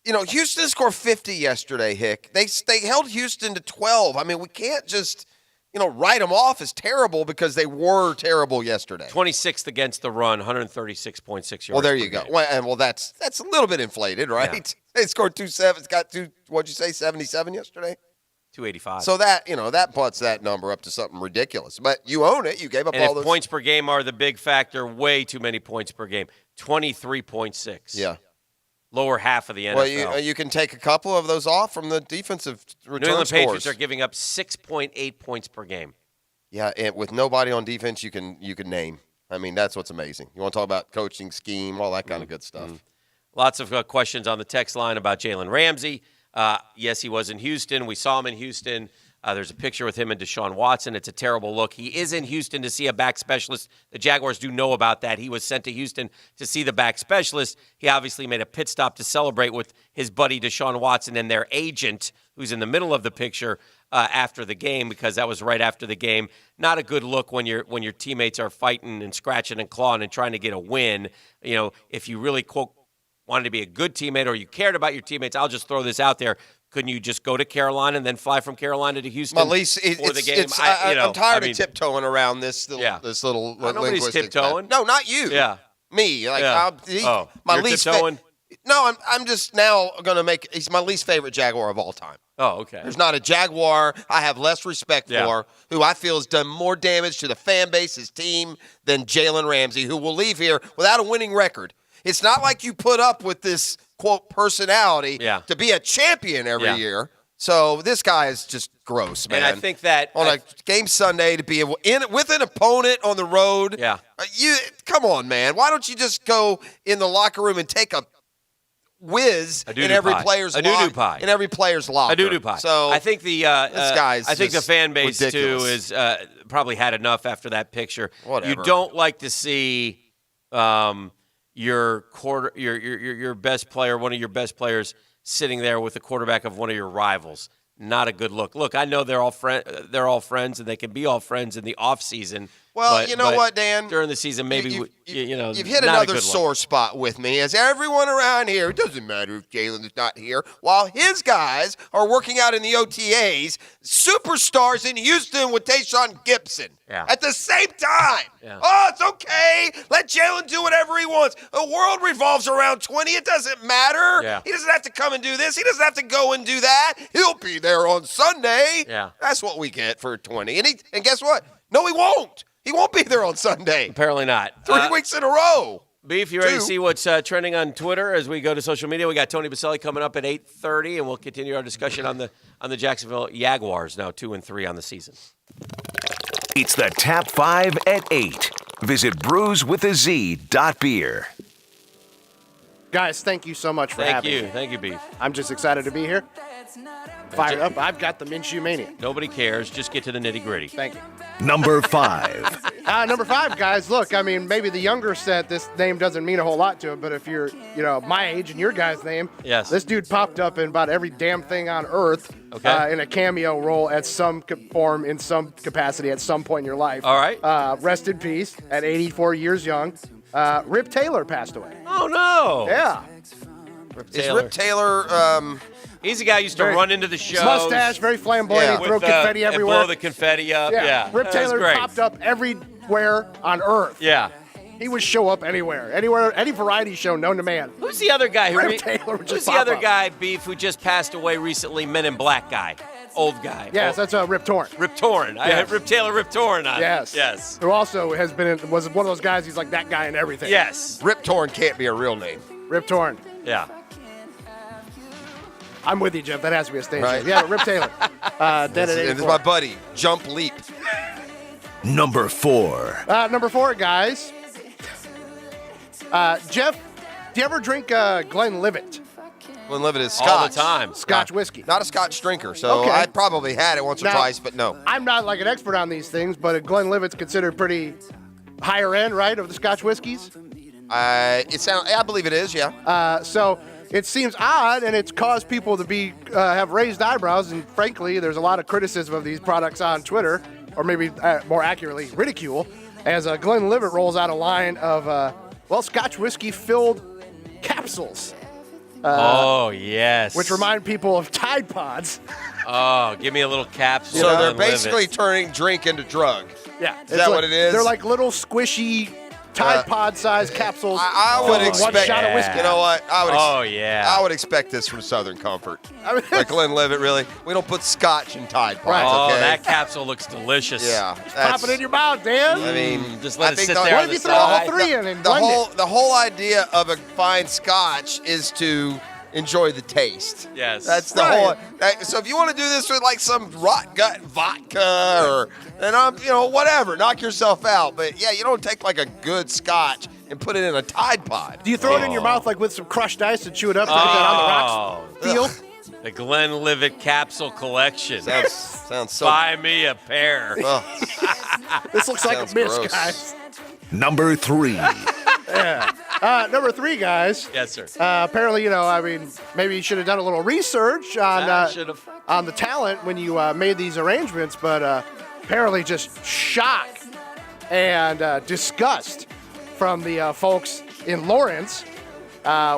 Houston scored 50 yesterday, Hick. They held Houston to 12. I mean, we can't just, write them off as terrible because they were terrible yesterday. 26th against the run, 136.6 yards. Well, there you go. Well, that's a little bit inflated, right? Yeah. They scored 77 yesterday? 285. So that, that butts that number up to something ridiculous. But you own it. You gave up all those. Points per game are the big factor, way too many points per game. 23.6. Yeah. Lower half of the NFL. Well, you can take a couple of those off from the defensive return New England scores. Patriots are giving up 6.8 points per game. Yeah, and with nobody on defense you can name. I mean, that's what's amazing. You want to talk about coaching scheme, all that kind of good stuff. Lots of questions on the text line about Jalen Ramsey. Yes, he was in Houston. We saw him in Houston. There's a picture with him and Deshaun Watson. It's a terrible look. He is in Houston to see a back specialist. The Jaguars do know about that. He was sent to Houston to see the back specialist. He obviously made a pit stop to celebrate with his buddy Deshaun Watson and their agent, who's in the middle of the picture after the game, because that was right after the game. Not a good look when your teammates are fighting and scratching and clawing and trying to get a win. If you really, quote, wanted to be a good teammate or you cared about your teammates, I'll just throw this out there. Couldn't you just go to Carolina and then fly from Carolina to Houston for the game? I'm tired of tiptoeing around this little nobody's linguistic tiptoeing. No, not you. Yeah. Me. Like You're least tiptoeing? No, I'm just now going to he's my least favorite Jaguar of all time. Oh, okay. There's not a Jaguar I have less respect for, who I feel has done more damage to the fan base, his team, than Jalen Ramsey, who will leave here without a winning record. It's not like you put up with this, quote, personality to be a champion every year. So this guy is just gross, man. And I think that on a game Sunday to be with an opponent on the road. Yeah. Come on, man. Why don't you just go in the locker room and take a whiz in every player's locker? In every player's locker. A doo-doo pie. So I think the this guy's I think the just fan base ridiculous. too is probably had enough after that picture. Whatever. You don't like to see your best player, one of your best players, sitting there with the quarterback of one of your rivals. Not a good look. Look, I know they're all friends, and they can be all friends in the off season. Well, you know what, Dan? During the season, maybe you've hit another sore spot with me. As everyone around here, it doesn't matter if Jalen is not here, while his guys are working out in the OTAs, superstars in Houston with Tayshaun Gibson at the same time. Yeah. Oh, it's okay. Let Jalen do whatever he wants. The world revolves around 20. It doesn't matter. Yeah. He doesn't have to come and do this. He doesn't have to go and do that. He'll be there on Sunday. Yeah. That's what we get for 20. And guess what? No, he won't. He won't be there on Sunday. Apparently not. 3 weeks in a row. Beef, you ready to see what's trending on Twitter as we go to social media? We got Tony Baselli coming up at 8:30, and we'll continue our discussion on the Jacksonville Jaguars, now 2-3 on the season. It's the Tap 5 at 8. Visit brewswithaz.beer. Guys, thank you so much for having me. Thank you, Beef. I'm just excited to be here. Fired up. I've got the Minshew Mania. Nobody cares. Just get to the nitty-gritty. Thank you. Number 5. Number 5, guys. Look, I mean, maybe the younger set, this name doesn't mean a whole lot to him, but if you're, my age and your guy's name, this dude popped up in about every damn thing on earth in a cameo role at some form, in some capacity, at some point in your life. All right. Rest in peace. At 84 years young, Rip Taylor passed away. Oh, no. Yeah. Is Rip Taylor He's the guy who used to run into the shows. Mustache, very flamboyant. He'd throw confetti and everywhere. blow the confetti up. Yeah. Rip That was Taylor great. popped up everywhere on Earth. Yeah. He would show up anywhere, any variety show known to man. Who's the other guy? Rip Taylor would Who's just the pop other up. guy, Beef, who just passed away recently? Men in Black guy. Old guy. Yes, that's Rip Torn. Rip Torn. I had Rip Taylor, Rip Torn on. Yes. Yes. Who also was one of those guys. He's like that guy in everything. Yes. Rip Torn can't be a real name. Rip Torn. Yeah. I'm with you, Jeff. That has to be a stage Right. name. Yeah, but Rip Taylor. Dead at This 84. is my buddy, Jump Leap. Number 4. Number 4, guys. Jeff, do you ever drink Glenlivet? Glenlivet is Scotch. All the time. Scotch whiskey. Not a Scotch drinker, so Okay. I probably had it once or Now, twice, but no. I'm not like an expert on these things, but a Glenlivet's considered pretty higher end, right, of the Scotch whiskeys? I believe it is, yeah. So it seems odd, and it's caused people to have raised eyebrows. And frankly, there's a lot of criticism of these products on Twitter, or maybe more accurately, ridicule, as Glenlivet rolls out a line of Scotch whiskey filled capsules. Oh, yes. Which remind people of Tide Pods. Oh, give me a little capsule. So they're and live basically it. turning drink into drug. Yeah. Is that what it is? They're like little squishy Tide Pod sized capsules. I would filled with expect. one shot of whiskey. You know what? I would expect this from Southern Comfort. Like Glenlivet, really. We don't put Scotch in Tide Pods. Right. Oh, okay? that capsule looks delicious. Yeah. Pop it in your mouth, Dan. I mean, Just let I it think sit the- there. What on if the you throw all side. three in and the blend whole it? the whole idea of a fine Scotch is to enjoy the taste. Yes. That's the whole. So if you want to do this with like some rot gut vodka whatever, knock yourself out. But yeah, you don't take like a good Scotch and put it in a Tide Pod. Do you throw it in your mouth like with some crushed ice and chew it up to get that on the rocks feel? The Glenlivet capsule collection. Sounds so. Buy me a pair. This looks like Sounds a miss, gross. guys. Number 3. Yeah. Number 3, guys. Yes, sir. Apparently, maybe you should have done a little research on the talent when you made these arrangements, but apparently just shock and disgust from the folks in Lawrence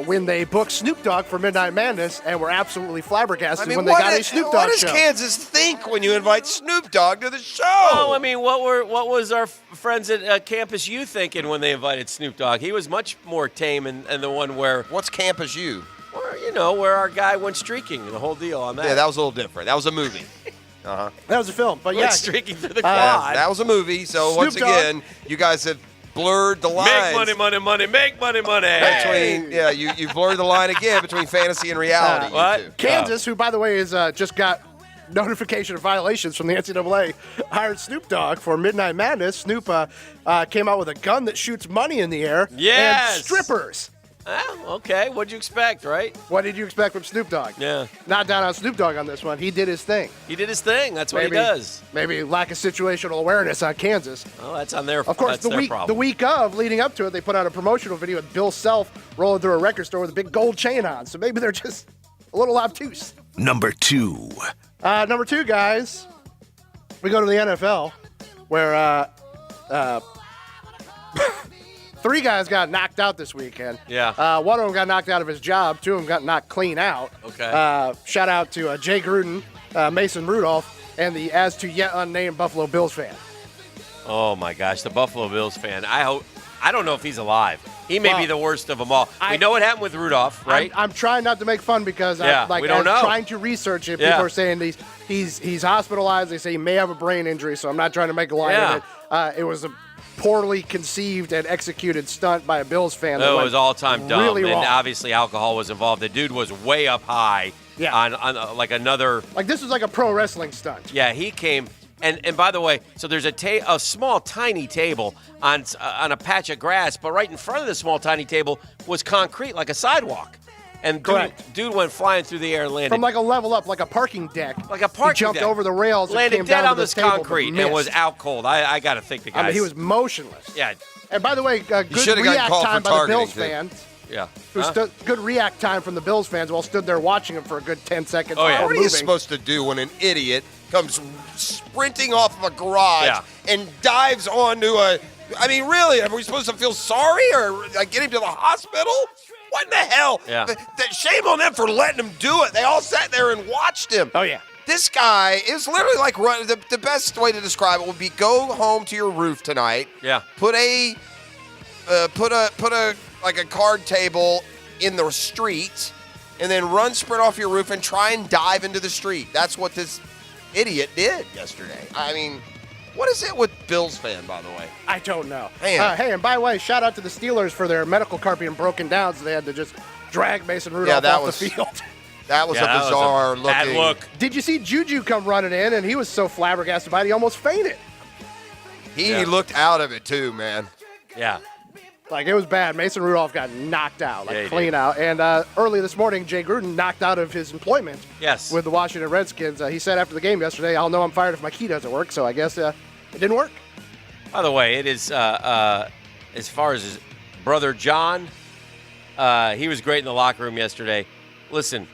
when they booked Snoop Dogg for Midnight Madness and were absolutely flabbergasted when they got a Snoop Dogg what does show. Kansas think when you invite Snoop Dogg to the show? Oh, I mean, what was our friends at Campus U thinking when they invited Snoop Dogg? He was much more tame and the one where What's Campus U? where our guy went streaking and the whole deal on that. Yeah, that was a little different. That was a movie. That was a film, but Went yeah. streaking through the Yeah, quad. that was a movie. So Snoop once Dogg. again, you guys have blurred the lines. Make money, money, money. Make money, money. Between you blurred the line again between fantasy and reality. you What? two. Kansas, who, by the way, is just got notification of violations from the NCAA, hired Snoop Dogg for Midnight Madness. Snoop came out with a gun that shoots money in the air Yes. and strippers. Okay, what'd you expect, right? What did you expect from Snoop Dogg? Yeah. Not down on Snoop Dogg on this one. He did his thing. He did his thing. That's what Maybe- he does. Maybe lack of situational awareness on Kansas. Oh, that's on their. Of course, that's the their week problem. leading up to it, they put out a promotional video with Bill Self rolling through a record store with a big gold chain on. So maybe they're just a little obtuse. Number 2. Number 2, guys, we go to the NFL, where 3 guys got knocked out this weekend. Yeah. One of them got knocked out of his job. 2 of them got knocked clean out. Okay. Shout out to Jay Gruden, Mason Rudolph, and the as to yet unnamed Buffalo Bills fan. Oh my gosh, the Buffalo Bills fan. I don't know if he's alive. He may be the worst of them all. We know what happened with Rudolph, right? I'm trying not to make fun because Yeah, we don't I'm know. trying to research it. Yeah. People are saying he's hospitalized. They say he may have a brain injury, so I'm not trying to make a line of it. It was a poorly conceived and executed stunt by a Bills fan. It was all time dumb, really and wrong. obviously alcohol was involved. The dude was way up high. Yeah. On like another. Like this was like a pro wrestling stunt. Yeah, he came. And by the way, so there's a small, tiny table on a patch of grass, but right in front of the small, tiny table was concrete, like a sidewalk. And dude went flying through the air and landed. From like a level up, like a parking deck. Like a parking He jumped deck. over the rails and landed came dead down on to this the table, but concrete and missed. was out cold. I got to think the guy. I mean, he was motionless. Yeah. And by the way, good should've gotten react called time for by the targeting, Bills too. fans. Yeah. Good react time from the Bills fans while stood there watching him for a good 10 seconds. What before are you moving. supposed to do when an idiot comes sprinting off of a garage and dives onto a? I mean, really? Are we supposed to feel sorry or like, get him to the hospital? What in the hell? Yeah. Shame on them for letting him do it. They all sat there and watched him. Oh, yeah. This guy is literally like the best way to describe it would be go home to your roof tonight. Yeah. Put a like a card table in the street, and then run sprint off your roof and try and dive into the street. That's what this idiot did yesterday. I mean, what is it with Bills fan, by the way? I don't know. Man. Hey, and by the way, shout out to the Steelers for their medical cart being broken down, so they had to just drag Mason Rudolph off the field. That was a bizarre looking. Bad look. Did you see Juju come running in, and he was so flabbergasted by it, he almost fainted. He looked out of it, too, man. Yeah. Like, it was bad. Mason Rudolph got knocked out, Yeah, he clean did. out. And early this morning, Jay Gruden knocked out of his employment Yes. with the Washington Redskins. He said after the game yesterday, I'll know I'm fired if my key doesn't work. So I guess it didn't work. By the way, it is as far as his brother John, he was great in the locker room yesterday. Listen,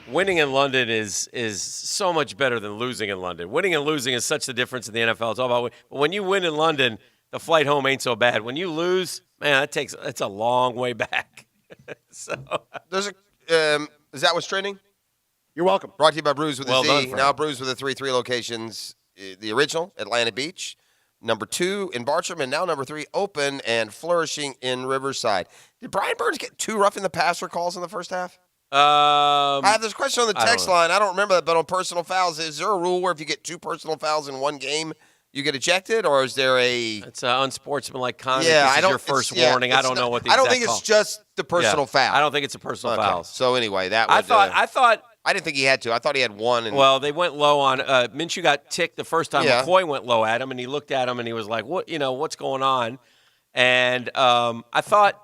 winning in London is so much better than losing in London. Winning and losing is such the difference in the NFL. It's all about but when you win in London, the flight home ain't so bad. When you lose, man, it's a long way back. So there's is that what's trending? You're welcome. Brought to you by Brews with Well a done, Z. Frank. Now Brews with the 3 locations. The original, Atlanta Beach. Number 2 in Bartram, and now number 3 open and flourishing in Riverside. Did Brian Burns get 2 roughing the passer calls in the first half? I have this question on the text line. I don't remember that, but on personal fouls, is there a rule where if you get 2 personal fouls in one game, you get ejected, or is there a? It's unsportsmanlike conduct. Yeah, this I is don't. your first it's- yeah, warning. I it's don't know not- what the I don't exact think call. it's just the personal foul. I don't think it's a personal Okay. foul. So anyway, that I would, thought. I didn't think he had to. I thought he had 1. And, Well, they went low on Minshew. Got ticked the first time. Yeah. McCoy went low at him, and he looked at him, and he was like, "What? What's going on?" And I thought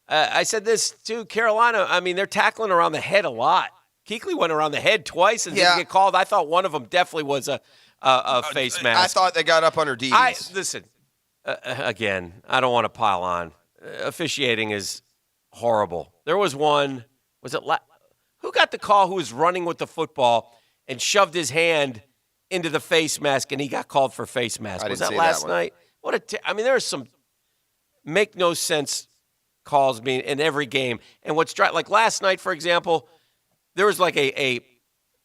I said this too. Carolina. I mean, they're tackling around the head a lot. Kuechly went around the head twice and didn't get called. I thought one of them definitely was a face mask. I thought they got up under D's. Listen, again, I don't want to pile on. Officiating is horrible. There was one. Was it? Who got the call? Who was running with the football and shoved his hand into the face mask, and he got called for face mask. I Was didn't that see last that one. night? I mean, there are some make no sense calls being in every game. And what's like last night, for example, there was like a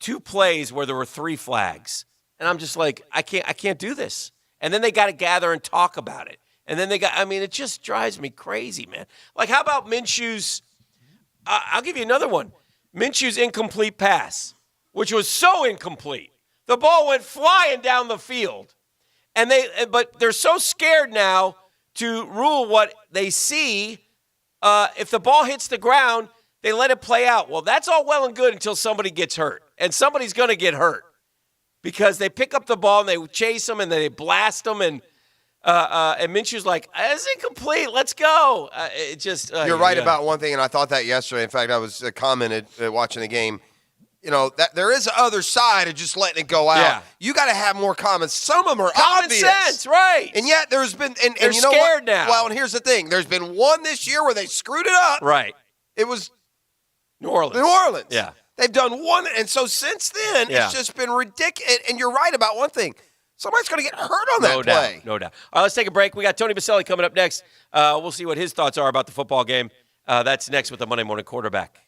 2 plays where there were 3 flags, and I'm just like, I can't do this. And then they got to gather and talk about it. And then it just drives me crazy, man. Like, how about Minshew's? I'll give you another one. Minshew's incomplete pass, which was so incomplete. The ball went flying down the field. But they're so scared now to rule what they see. If the ball hits the ground, they let it play out. Well, that's all well and good until somebody gets hurt. And somebody's going to get hurt because they pick up the ball and they chase them and they blast them. And Minshew's like, it's incomplete. Let's go. You're right about one thing, and I thought that yesterday. In fact, I was commented watching the game. That there is the other side of just letting it go out. Yeah. You got to have more comments. Some of them are Common obvious. sense, right. And yet there's been, and They're you know scared what? now. Well, and here's the thing. There's been one this year where they screwed it up. Right. It was New Orleans. New Orleans. Yeah. They've done one, and so since then, Yeah. it's just been ridiculous. And you're right about one thing. Somebody's going to get hurt on that play. No doubt. All right, let's take a break. We got Tony Baselli coming up next. We'll see what his thoughts are about the football game. That's next with the Monday Morning Quarterback.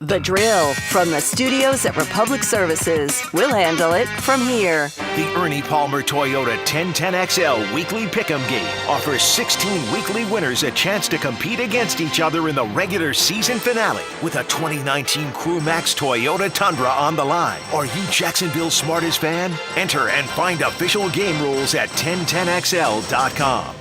The Drill from the studios at Republic Services. We'll handle it from here. The Ernie Palmer Toyota 1010XL Weekly Pick'em Game offers 16 weekly winners a chance to compete against each other in the regular season finale with a 2019 Crew Max Toyota Tundra on the line. Are you Jacksonville's smartest fan? Enter and find official game rules at 1010XL.com.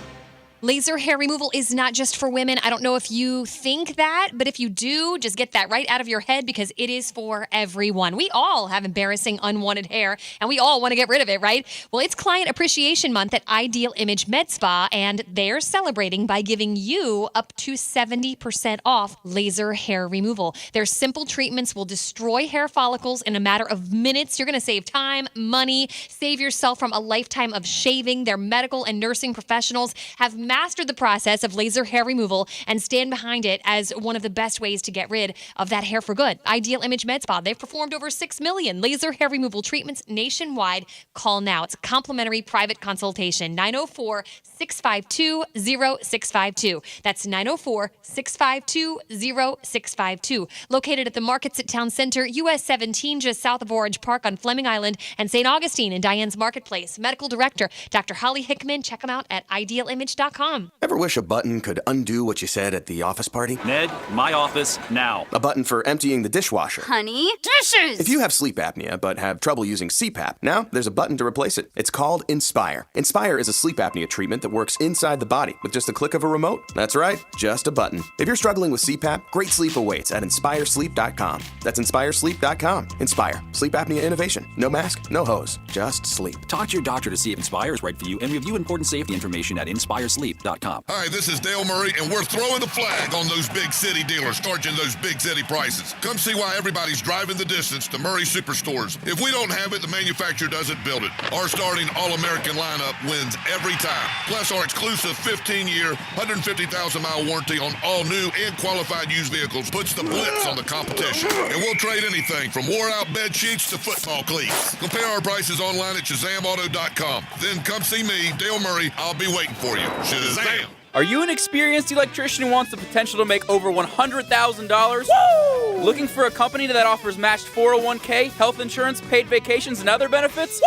Laser hair removal is not just for women. I don't know if you think that, but if you do, just get that right out of your head because it is for everyone. We all have embarrassing, unwanted hair, and we all want to get rid of it, right? Well, it's Client Appreciation Month at Ideal Image Med Spa, and they're celebrating by giving you up to 70% off laser hair removal. Their simple treatments will destroy hair follicles in a matter of minutes. You're going to save time, money, save yourself from a lifetime of shaving. Their medical and nursing professionals have mastered the process of laser hair removal and stand behind it as one of the best ways to get rid of that hair for good. Ideal Image Med Spa. They've performed over 6 million laser hair removal treatments nationwide. Call now. It's a complimentary private consultation. 904-652-0652. That's 904-652-0652. Located at the Markets at Town Center, US 17, just south of Orange Park on Fleming Island, and St. Augustine in Diane's Marketplace. Medical Director, Dr. Holly Hickman. Check them out at idealimage.com. Ever wish a button could undo what you said at the office party? Ned, my office now. A button for emptying the dishwasher. Honey, dishes! If you have sleep apnea but have trouble using CPAP, now there's a button to replace it. It's called Inspire. Inspire is a sleep apnea treatment that works inside the body with just a click of a remote. That's right, just a button. If you're struggling with CPAP, great sleep awaits at InspireSleep.com. That's InspireSleep.com. Inspire. Sleep apnea innovation. No mask, no hose, just sleep. Talk to your doctor to see if Inspire is right for you and review important safety information at InspireSleep.com. Hi, this is Dale Murray, and we're throwing the flag on those big city dealers charging those big city prices. Come see why everybody's driving the distance to Murray Superstores. If we don't have it, the manufacturer doesn't build it. Our starting All-American lineup wins every time. Plus, our exclusive 15-year, 150,000-mile warranty on all new and qualified used vehicles puts the blitz on the competition. And we'll trade anything from wore-out bed sheets to football cleats. Compare our prices online at ShazamAuto.com. Then come see me, Dale Murray. I'll be waiting for you. Shazam! Are you an experienced electrician who wants the potential to make over $100,000? Looking for a company that offers matched 401k, health insurance, paid vacations, and other benefits?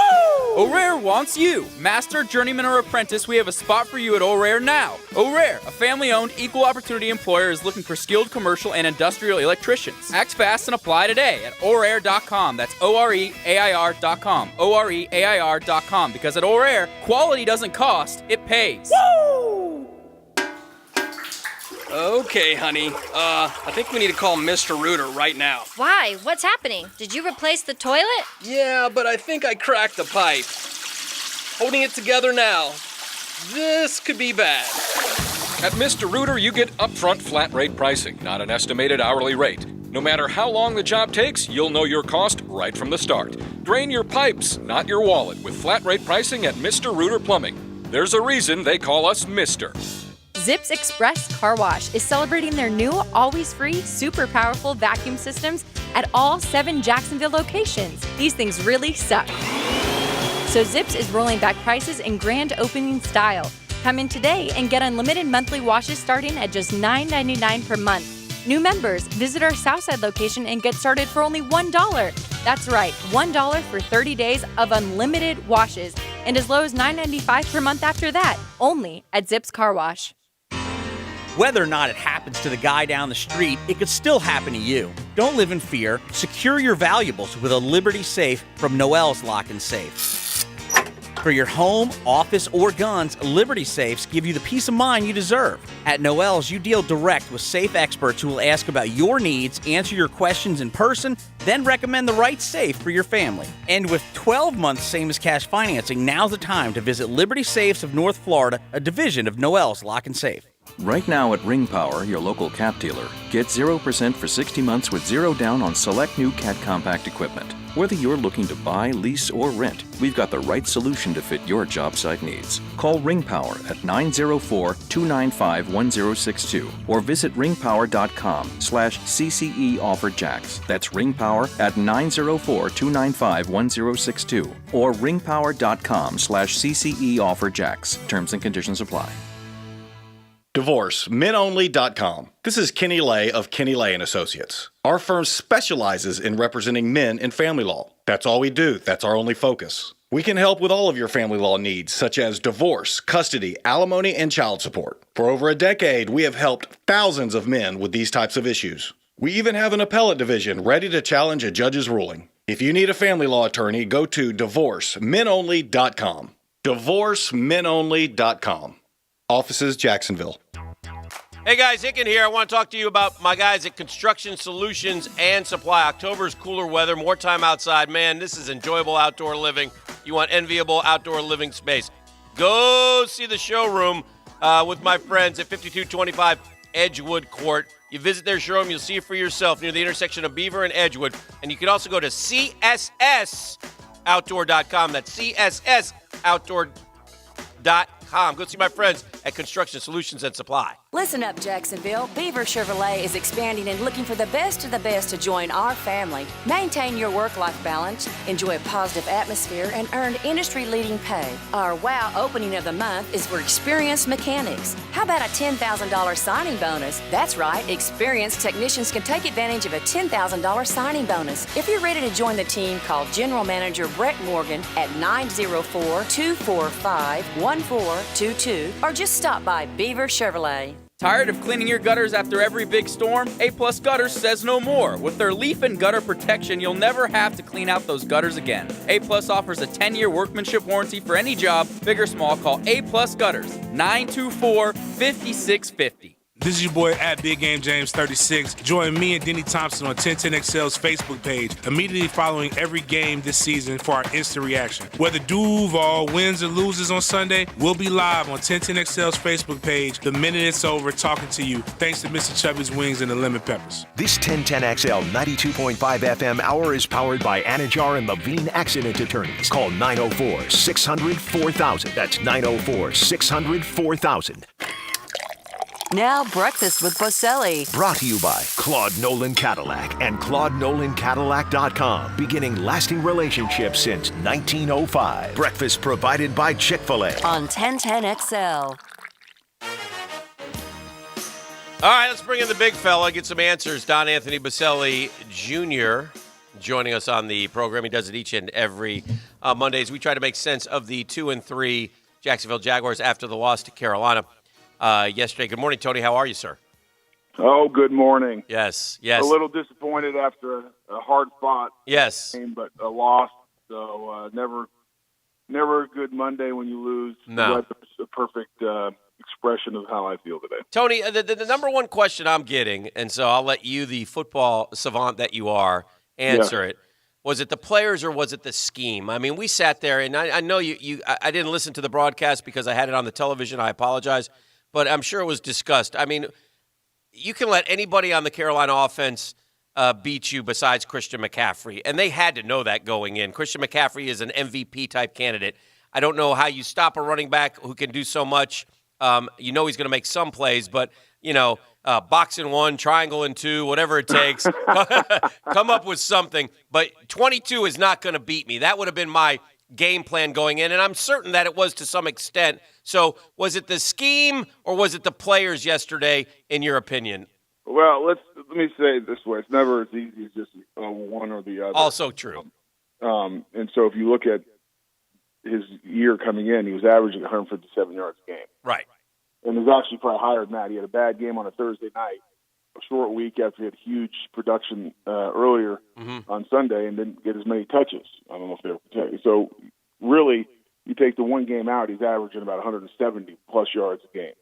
O'Rare wants you. Master, journeyman, or apprentice, we have a spot for you at O'Rare now. O'Rare, a family-owned, equal opportunity employer, is looking for skilled commercial and industrial electricians. Act fast and apply today at O'Rare.com. That's OREAIR.com. OREAIR.com. Because at O'Rare, quality doesn't cost, it pays. Okay, honey. I think we need to call Mr. Rooter right now. Why? What's happening? Did you replace the toilet? Yeah, but I think I cracked the pipe. Holding it together now. This could be bad. At Mr. Rooter, you get upfront flat rate pricing, not an estimated hourly rate. No matter how long the job takes, you'll know your cost right from the start. Drain your pipes, not your wallet, with flat rate pricing at Mr. Rooter Plumbing. There's a reason they call us Mr. Zips Express Car Wash is celebrating their new always free, super powerful vacuum systems at all 7 Jacksonville locations. These things really suck. So Zips is rolling back prices in grand opening style. Come in today and get unlimited monthly washes starting at just $9.99 per month. New members, visit our Southside location and get started for only $1. That's right, $1 for 30 days of unlimited washes and as low as $9.95 per month after that, only at Zips Car Wash. Whether or not it happens to the guy down the street, it could still happen to you. Don't live in fear. Secure your valuables with a Liberty safe from Noel's Lock and Safe. For your home, office, or guns, Liberty safes give you the peace of mind you deserve. At Noel's, you deal direct with safe experts who will ask about your needs, answer your questions in person, then recommend the right safe for your family. And with 12 months same-as-cash financing, now's the time to visit Liberty Safes of North Florida, a division of Noel's Lock and Safe. Right now at Ring Power, your local cat dealer, get 0% for 60 months with 0 down on select new cat compact equipment. Whether you're looking to buy, lease, or rent, we've got the right solution to fit your job site needs. Call Ring Power at 904-295-1062 or visit ringpower.com/CCE offer Jacks. That's Ring Power at 904-295-1062 or ringpower.com/CCE offer Jacks. Terms and conditions apply. DivorceMenOnly.com. This is Kenny Lay of Kenny Lay & Associates. Our firm specializes in representing men in family law. That's all we do. That's our only focus. We can help with all of your family law needs, such as divorce, custody, alimony, and child support. For over a decade, we have helped thousands of men with these types of issues. We even have an appellate division ready to challenge a judge's ruling. If you need a family law attorney, go to DivorceMenOnly.com. DivorceMenOnly.com. Offices, Jacksonville. Hey guys, Hicken here. I want to talk to you about my guys at Construction Solutions and Supply. October's cooler weather, more time outside. Man, this is enjoyable outdoor living. You want enviable outdoor living space. Go see the showroom with my friends at 5225 Edgewood Court. You visit their showroom, you'll see it for yourself near the intersection of Beaver and Edgewood. And you can also go to CSSOutdoor.com. That's CSSOutdoor.com. Go see my friends at Construction Solutions and Supply. Listen up, Jacksonville. Beaver Chevrolet is expanding and looking for the best of the best to join our family. Maintain your work-life balance, enjoy a positive atmosphere, and earn industry-leading pay. Our WOW opening of the month is for experienced mechanics. How about a $10,000 signing bonus? That's right, experienced technicians can take advantage of a $10,000 signing bonus. If you're ready to join the team, call General Manager Brett Morgan at 904-245-1422 or just stop by Beaver Chevrolet. Tired of cleaning your gutters after every big storm? A-Plus Gutters says no more. With their leaf and gutter protection, you'll never have to clean out those gutters again. A-Plus offers a 10-year workmanship warranty for any job, big or small. Call A-Plus Gutters, 924-5650. This is your boy at Big Game James 36. Join me and Denny Thompson on 1010XL's Facebook page immediately following every game this season for our instant reaction. Whether Duval wins or loses on Sunday, we'll be live on 1010XL's Facebook page the minute it's over, talking to you. Thanks to Mr. Chubby's Wings and the Lemon Peppers. This 1010XL 92.5 FM hour is powered by Anajar and Levine Accident Attorneys. Call 904-600-4000. That's 904-600-4000. Now breakfast with Boselli. Brought to you by Claude Nolan Cadillac and ClaudeNolanCadillac.com. Beginning lasting relationships since 1905. Breakfast provided by Chick-fil-A. On 1010XL. All right, let's bring in the big fella, get some answers. Don Anthony Boselli Jr. joining us on the program. He does it each and every Mondays. We try to make sense of the 2-3 Jacksonville Jaguars after the loss to Carolina yesterday. Good morning, Tony. How are you, sir? Oh, good morning. Yes. A little disappointed after a hard-fought game, but a loss. So never a good Monday when you lose. No. That's a perfect expression of how I feel today. Tony, the number one question I'm getting, and so I'll let you, the football savant that you are, answer it. Was it the players or was it the scheme? I mean, we sat there, and I know I didn't listen to the broadcast because I had it on the television. I apologize. But I'm sure it was discussed. I mean, you can let anybody on the Carolina offense beat you besides Christian McCaffrey, and they had to know that going in. Christian McCaffrey is an MVP-type candidate. I don't know how you stop a running back who can do so much. You know he's going to make some plays, but, box in one, triangle in two, whatever it takes. Come up with something. But 22 is not going to beat me. That would have been my game plan going in, and I'm certain that it was to some extent. So was it the scheme or was it the players yesterday, in your opinion? Well, let me say it this way. It's never as easy as just one or the other. Also true. And so if you look at his year coming in, he was averaging 157 yards a game. Right. And it was actually probably higher than that. He had a bad game on a Thursday night, a short week after he had huge production earlier on Sunday and didn't get as many touches. I don't know if they were protected. So really, you take the one game out, he's averaging about 170-plus yards a game.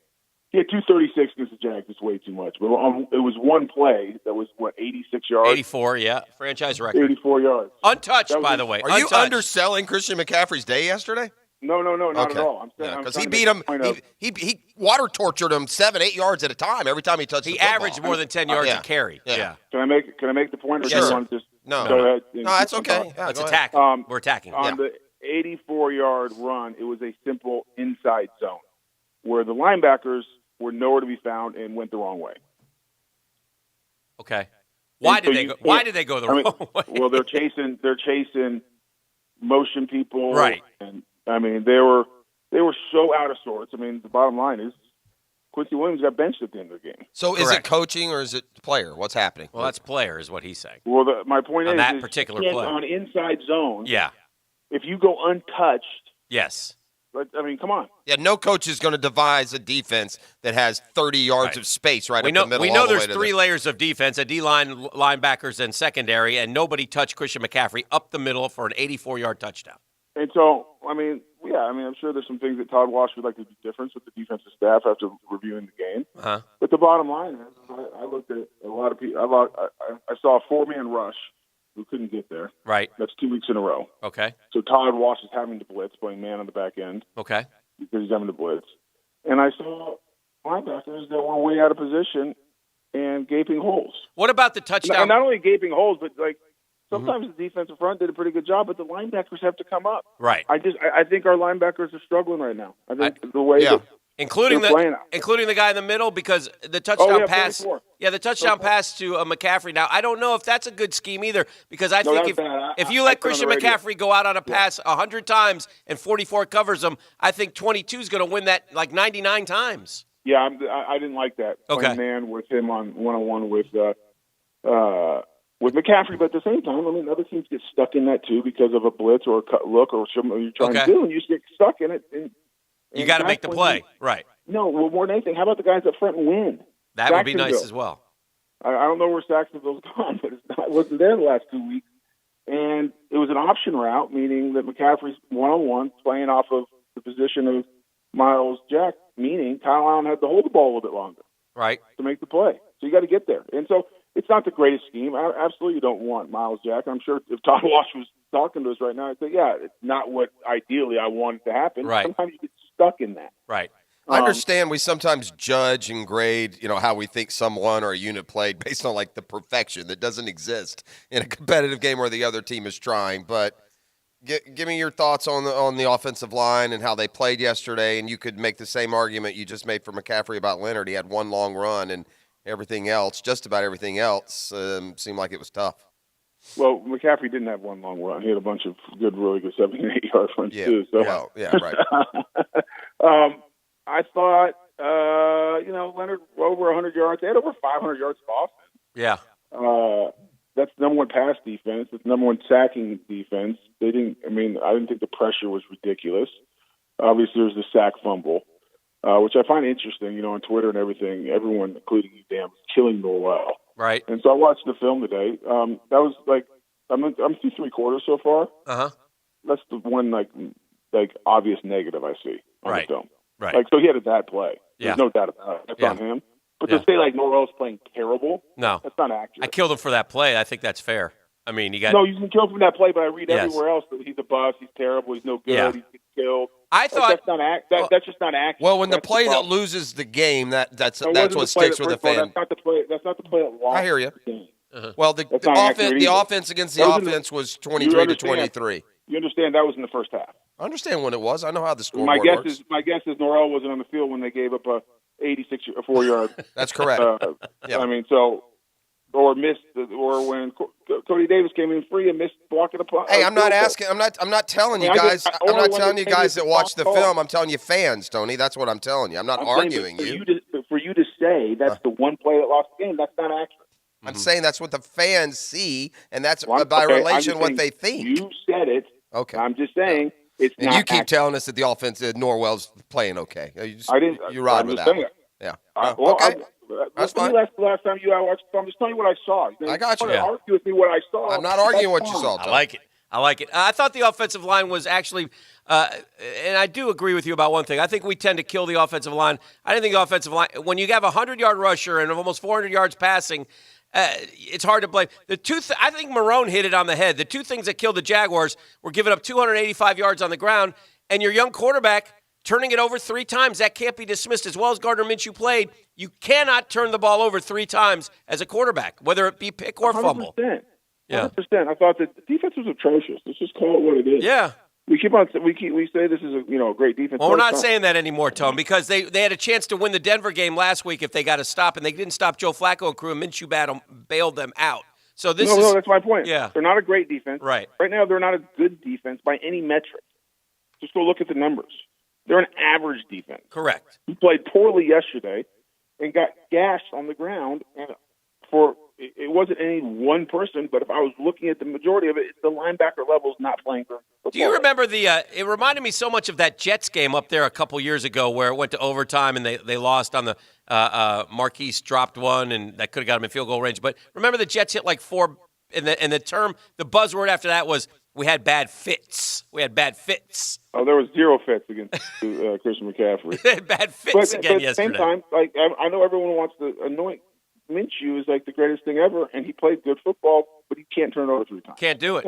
He had 236 against the Jags. It's way too much. But it was one play that was, 86 yards? 84, yeah. Franchise record. 84 yards. Untouched, by the way. Are you underselling Christian McCaffrey's day yesterday? No, not at all. Because he beat him. He water tortured him 7-8 yards at a time every time he touched the football. He averaged more than 10 yards a carry. Yeah. Can I make the point? Or Yes, do you want to just No, go ahead? no, that's okay. Yeah, Let's go attack. ahead. We're attacking. On the 84-yard run, it was a simple inside zone where the linebackers were nowhere to be found and went the wrong way. Okay. Why did they go the wrong way? Well, they're chasing motion people. Right. And I mean, they were so out of sorts. I mean, the bottom line is Quincy Williams got benched at the end of the game. So is it coaching or is it player? What's happening? Well, that's player is what he's saying. Well, my point On is that particular you can't, play. on inside zone. Yeah. If you go untouched. Yes. I mean, come on. Yeah, no coach is going to devise a defense that has 30 yards of space right up the middle. We know all the there's way to three layers of defense, a D-line, linebackers, and secondary, and nobody touched Christian McCaffrey up the middle for an 84-yard touchdown. And so, I'm sure there's some things that Todd Walsh would like to do different with the defensive staff after reviewing the game. Uh-huh. But the bottom line is, I looked at a lot of people. I saw a four-man rush who couldn't get there. Right. That's 2 weeks in a row. Okay. So Todd Walsh is having to blitz, playing man on the back end. Okay. Because he's having to blitz. And I saw linebackers that were way out of position and gaping holes. What about the touchdown? Not only gaping holes, but sometimes the defensive front did a pretty good job, but the linebackers have to come up. Right. I think our linebackers are struggling right now. I think the way that Including the guy in the middle, because the touchdown pass. 44. Yeah, the touchdown pass to McCaffrey. Now, I don't know if that's a good scheme either, because I think if you let Christian McCaffrey go out on a pass 100 times and 44 covers him, I think 22 is going to win that like 99 times. Yeah, I didn't like that. Playing man with him on one-on-one with McCaffrey, but at the same time, I mean, other teams get stuck in that too because of a blitz or a cut look or something you're trying to do, and you just get stuck in it. You got to make the play, right? No, well, more than anything, how about the guys up front and win? That would be nice as well. I don't know where Saxonville's gone, but it wasn't there the last 2 weeks. And it was an option route, meaning that McCaffrey's one-on-one playing off of the position of Miles Jack, meaning Kyle Allen had to hold the ball a little bit longer, right, to make the play. So you got to get there. And so it's not the greatest scheme. I absolutely don't want Miles Jack. I'm sure if Todd Walsh was talking to us right now, I'd say, yeah, it's not what ideally I wanted to happen. Right. Sometimes you get stuck in that. Right. I understand we sometimes judge and grade, how we think someone or a unit played based on like the perfection that doesn't exist in a competitive game where the other team is trying. But give me your thoughts on the offensive line and how they played yesterday. And you could make the same argument you just made for McCaffrey about Leonard. He had one long run, and everything else, just about everything else, seemed like it was tough. Well, McCaffrey didn't have one long run. He had a bunch of really good 7 and 8 yard runs too. So. Yeah, right. I thought, Leonard over 100 yards. They had over 500 yards of offense. Yeah. That's number one pass defense. It's number one sacking defense. I didn't think the pressure was ridiculous. Obviously, there's the sack fumble, which I find interesting. On Twitter and everything, everyone, including you, Dan, was killing Norwell. Right. And so I watched the film today. That was like, I'm through 3 quarters so far. Uh-huh. That's the one like obvious negative I see on the film. Right. Like, so he had a bad play. Yeah. There's no doubt about it. That's on him. But to say like Norwell's playing terrible, no, that's not accurate. I killed him for that play. I think that's fair. I mean, you can kill him from that play, but I read everywhere else that he's a bust, he's terrible, he's no good, he's killed. I thought that's just not accurate. Well, when the play that loses the game, that's what sticks with the fan. That's not the play. That's not the play that lost. I hear you. Uh-huh. Well, the offense against the offense was 23-23. You understand that was in the first half. I understand when it was. I know how the scoreboard works. My guess is Norwell wasn't on the field when they gave up a 4-yard. That's correct. Or missed, or when Cody Davis came in free and missed blocking a punt. Hey, I'm not asking. I'm not telling you guys. I'm not telling you guys that watch the film. I'm telling you fans, Tony. That's what I'm telling you. I'm not arguing you. For you to say that's the one play that lost the game, that's not accurate. I'm saying that's what the fans see, and that's by relation what they think. You said it. Okay. I'm just saying it's and not. You keep accurate. telling us that the offense at Norwell's playing okay. I didn't. You ride with that one. Yeah. Okay. That's fine. Last time you watched, I'm just telling you what I saw. I got you. Argue with me what I saw. I'm not arguing what you saw, Tom. I like it. I thought the offensive line was actually, and I do agree with you about one thing. I think we tend to kill the offensive line. I didn't think the offensive line, when you have a 100-yard rusher and almost 400 yards passing, it's hard to blame. I think Marone hit it on the head. The two things that killed the Jaguars were giving up 285 yards on the ground, and your young quarterback turning it over 3 times. That can't be dismissed. As well as Gardner Minshew played, you cannot turn the ball over 3 times as a quarterback, whether it be pick or fumble. 100%. Yeah. 100%. I thought the defense was atrocious. Let's just call it what it is. Yeah. We say this is a great defense. Well, we're not saying that anymore, Tom, because they had a chance to win the Denver game last week if they got a stop, and they didn't stop Joe Flacco and crew, and Minshew bailed them out. So No, that's my point. Yeah. They're not a great defense. Right. Right now, they're not a good defense by any metric. Just go look at the numbers. They're an average defense. Correct. He played poorly yesterday and got gashed on the ground. And it wasn't any one person, but if I was looking at the majority of it, it's the linebacker levels not playing for football. Do you remember it reminded me so much of that Jets game up there a couple years ago where it went to overtime and they lost on the Marquise dropped one and that could have got them in field goal range. But remember the Jets hit like 4 and the buzzword after that was we had bad fits. We had bad fits. Oh, there was 0 fits against Christian McCaffrey. Bad fits again yesterday. At the same time, I know everyone wants to anoint Minshew is like the greatest thing ever, and he played good football, but he can't turn it over 3 times. Can't do it.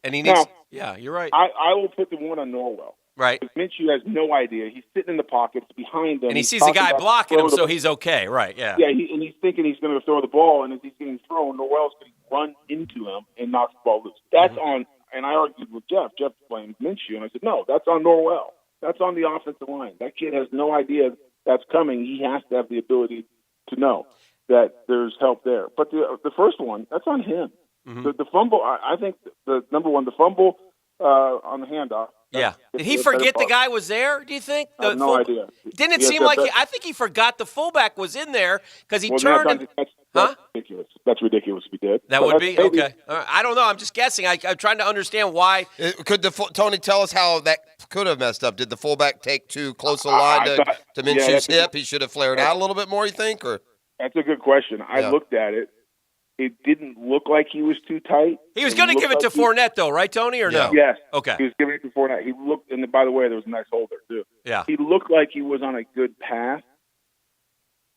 And he needs. Yeah, you're right. I will put the one on Norwell. Right. Minshew has no idea. He's sitting in the pockets behind them, and he sees a guy blocking him, so he's okay. Right. Yeah. Yeah, and he's thinking he's going to throw the ball, and as he's getting thrown, Norwell's going to run into him and knock the ball loose. That's on. And I argued with Jeff. Jeff blamed Minshew, and I said, no, that's on Norwell. That's on the offensive line. That kid has no idea that's coming. He has to have the ability to know that there's help there. But the first one, that's on him. Mm-hmm. The fumble, I think the number one, the fumble on the handoff. Yeah. Did he forget the guy was there, do you think? I have no idea. Didn't it seem like I think he forgot the fullback was in there because he turned That's ridiculous. That's ridiculous if he did. That would be? Okay. I don't know. I'm just guessing. I'm trying to understand why. Could Tony tell us how that could have messed up? Did the fullback take too close a line to Minshew's hip? He should have flared out a little bit more, you think? Or that's a good question. I looked at it. It didn't look like he was too tight. He was going to give it to Fournette, though, right, Tony, or no? Yes. Okay. He was giving it to Fournette. He looked, and by the way, there was a nice hold there, too. Yeah. He looked like he was on a good path,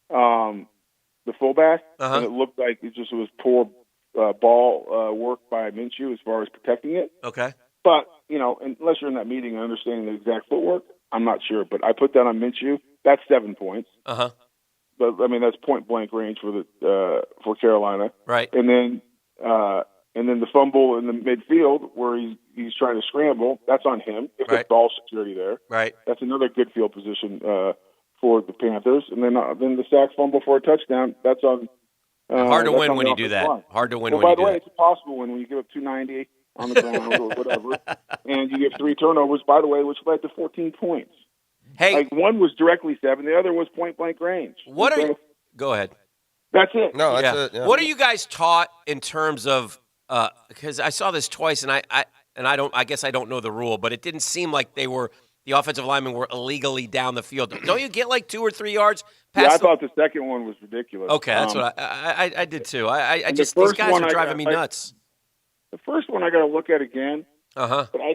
the fullback, and it looked like it was poor ball work by Minshew as far as protecting it. Okay. But, unless you're in that meeting and understanding the exact footwork, I'm not sure. But I put that on Minshew. That's 7 points. Uh-huh. But that's point blank range for Carolina, right? And then the fumble in the midfield where he's trying to scramble, that's on him. If there's ball security there, right? That's another good field position for the Panthers. And then the sack fumble for a touchdown, that's on. Hard to win when you do that. Line. Hard to win well, when you by do the way, that. it's a possible win when you give up 290 on the ground or whatever, and you give 3 turnovers. By the way, which led to 14 points. Hey, one was directly 7, the other was point blank range. What are you? Go ahead. That's it. No, that's it. Yeah. What are you guys taught in terms of? Because I saw this twice, and I guess I don't know the rule, but it didn't seem like the offensive linemen were illegally down the field. Don't you get like 2 or 3 yards? I thought the second one was ridiculous. Okay, that's what I did too. I just these guys are driving me nuts. The first one I got to look at again. Uh-huh. But I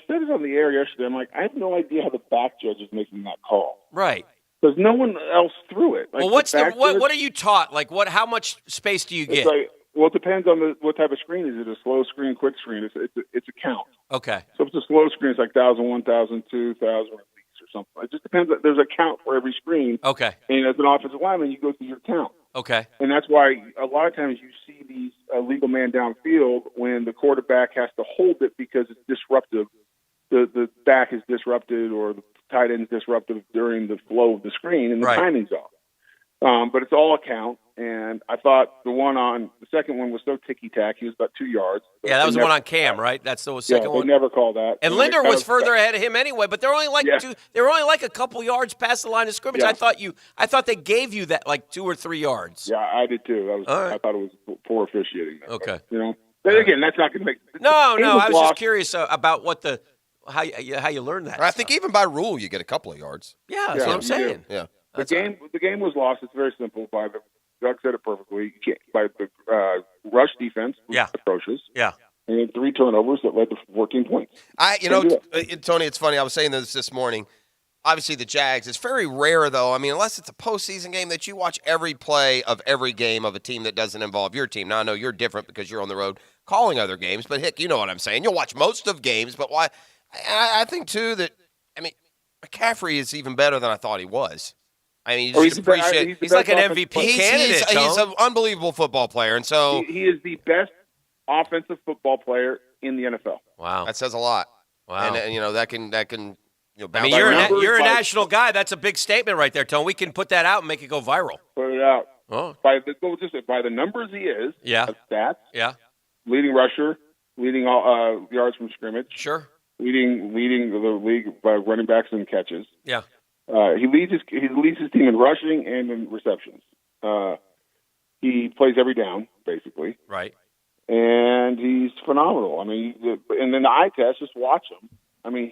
said it on the air yesterday. I'm like, I have no idea how the back judge is making that call. Right. Because no one else threw it. Well, what are you taught? Like how much space do you get? It depends on what type of screen. Is it a slow screen, quick screen? It's a count. Okay. So if it's a slow screen, it's like 1,000, 1,000, 2,000 or something. It just depends. There's a count for every screen. Okay. And as an offensive lineman, you go through your count. Okay. And that's why a lot of times you see these illegal man downfield when the quarterback has to hold it because it's disruptive. The back is disrupted or the tight end is disruptive during the flow of the screen and the timing's off. But it's all a count. And I thought the second one was so ticky-tack. He was about 2 yards. Yeah, that was the one on Cam, right? That's the second one. They never call that. And Linder was further ahead of him anyway, but they're only like they were only like a couple yards past the line of scrimmage. Yeah. I thought they gave you that like 2 or 3 yards. Yeah, I did too. I thought it was poor officiating. There, okay. But, but again, that's not going to make. No. I was just curious about how you learn that. I think even by rule you get a couple of yards. Yeah, that's what I'm saying. Yeah. The game was lost. It's very simple. Doug said it perfectly. By the rush defense was atrocious. Yeah. And 3 turnovers that led to 14 points. Tony, it's funny. I was saying this morning. Obviously, the Jags. It's very rare, though. I mean, unless it's a postseason game, that you watch every play of every game of a team that doesn't involve your team. Now, I know you're different because you're on the road calling other games, but Hick, you know what I'm saying. You'll watch most of games, but why? I think too that McCaffrey is even better than I thought he was. I mean, you just appreciate. He's like an MVP candidate. He's an unbelievable football player, and so he is the best offensive football player in the NFL. Wow, that says a lot. Wow, and that can. I mean, you're a national guy. That's a big statement right there, Tone. We can put that out and make it go viral. Put it out. Oh, by the numbers he is. Yeah. Stats. Yeah. Leading rusher, leading all yards from scrimmage. Sure. Leading the league by running backs and catches. Yeah. He leads his team in rushing and in receptions. He plays every down, basically. Right. And he's phenomenal. I mean, and then the eye test, just watch him. I mean,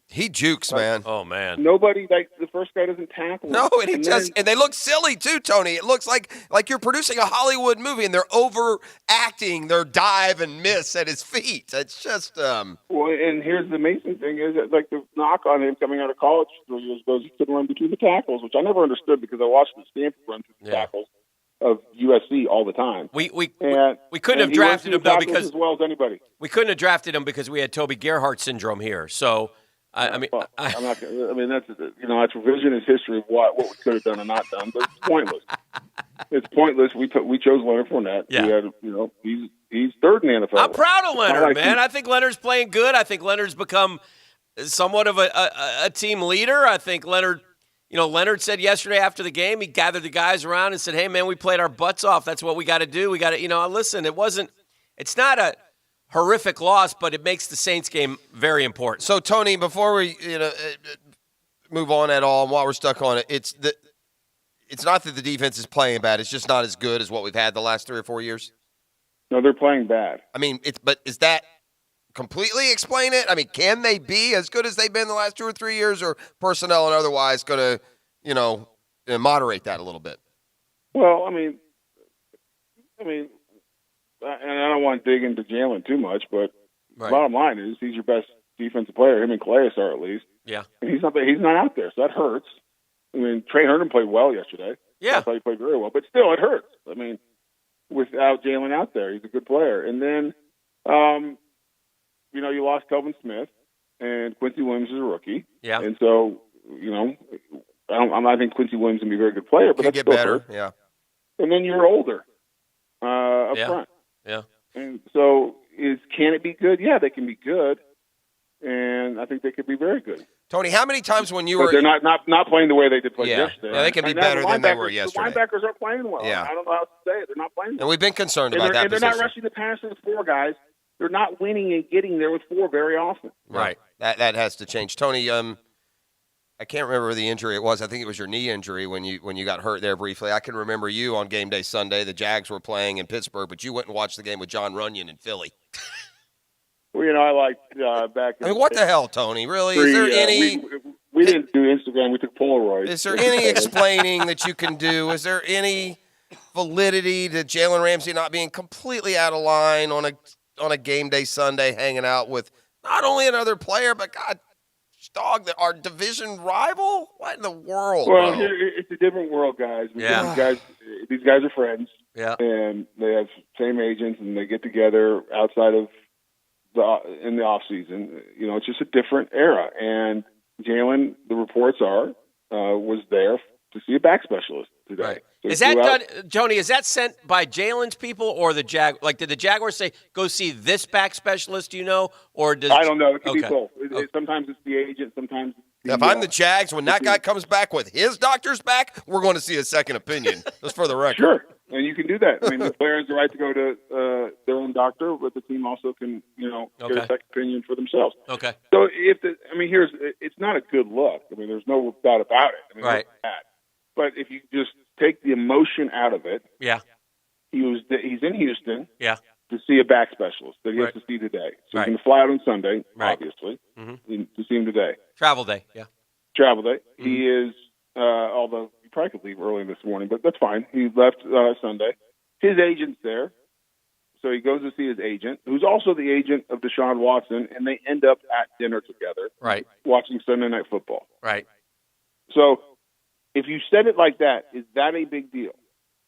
he jukes, man. Oh, man. Nobody, the first guy doesn't tackle him. No, and they look silly, too, Tony. It looks like you're producing a Hollywood movie, and they're overacting their dive and miss at his feet. It's just... Well, and here's the amazing thing is that, the knock on him coming out of college 3 years ago is he couldn't run between the tackles, which I never understood because I watched the Stanford run through the tackles of USC all the time. We couldn't have drafted him, though, because... as well as anybody. We couldn't have drafted him because we had Toby Gerhart syndrome here, so... I'm not. I mean, that's that's revisionist history of what we could have done and not done, but it's pointless. It's pointless. We chose Leonard Fournette. Yeah. We had, he's third in the NFL. I'm proud of Leonard, man. I think Leonard's playing good. I think Leonard's become somewhat of a team leader. I think Leonard said yesterday after the game, he gathered the guys around and said, hey, man, we played our butts off. That's what we got to do. We got to, listen, it's not a horrific loss, but it makes the Saints game very important. So, Tony, before we move on at all, and while we're stuck on it, it's not that the defense is playing bad. It's just not as good as what we've had the last 3 or 4 years. No, they're playing bad. I mean, but is that completely explain it? I mean, can they be as good as they've been the last 2 or 3 years, or personnel and otherwise going to, moderate that a little bit? Well, I mean, and I don't want to dig into Jalen too much, but the bottom line is he's your best defensive player. Him and Calais are at least. Yeah. And he's not out there, so that hurts. I mean, Trey Herndon played well yesterday. Yeah. I thought he played very well, but still, it hurts. I mean, without Jalen out there, he's a good player. And then, you lost Kelvin Smith, and Quincy Williams is a rookie. Yeah. And so, I think Quincy Williams can be a very good player, but Could that's get still better. hurt. Yeah. And then you're older up front. Yeah. And so, can it be good? Yeah, they can be good, and I think they could be very good. Tony, how many times when you But were they're not playing the way they did play yesterday. Yeah, they can be And better than they were the yesterday. linebackers aren't playing well. Yeah. I don't know how to say it. They're not playing well. And we've been concerned And about that they're not position. rushing the passer with 4 guys. They're not winning and getting there with 4 very often. Right. That has to change. Tony, I can't remember the injury it was. I think it was your knee injury when you got hurt there briefly. I can remember you on game day Sunday. The Jags were playing in Pittsburgh, but you went and watched the game with John Runyon in Philly. Well, I liked back. I mean, what the hell, Tony? Really? Is there any? We didn't do Instagram. We took Polaroids. Is there any explaining that you can do? Is there any validity to Jalen Ramsey not being completely out of line on a game day Sunday, hanging out with not only another player, but God, dog, our division rival? What in the world? Well, bro? it's a different world, guys. Yeah. These guys are friends. Yeah. And they have same agents, and they get together outside of in the off season. It's just a different era. And Jalen, the reports are, was there to see a back specialist today. Right. So Is that done, Tony? Is that sent by Jalen's people or the did the Jaguars say go see this back specialist? Do you know, or does I don't know. It could be Okay. both. Sometimes it's the agent. Sometimes If I'm the Jags, when that guy comes back with his doctor's back, we're going to see a second opinion. Just for the record. Sure, and you can do that. I mean, the player has the right to go to their own doctor, but the team also can, get a second opinion for themselves. Okay. So it's not a good look. I mean, there's no doubt about it. I mean, Right. it's bad. But if you just take the emotion out of it, Yeah. he's in Houston Yeah. to see a back specialist that he Right. has to see today. So Right. he's going to fly out on Sunday, Right. obviously, Mm-hmm. to see him today. Travel day. Yeah. Travel day. Mm-hmm. He is, although he probably could leave early this morning, but that's fine. He left Sunday. His agent's there. So he goes to see his agent, who's also the agent of Deshaun Watson, and they end up at dinner together, Right. watching Sunday Night Football. Right. So if you said it like that, is that a big deal?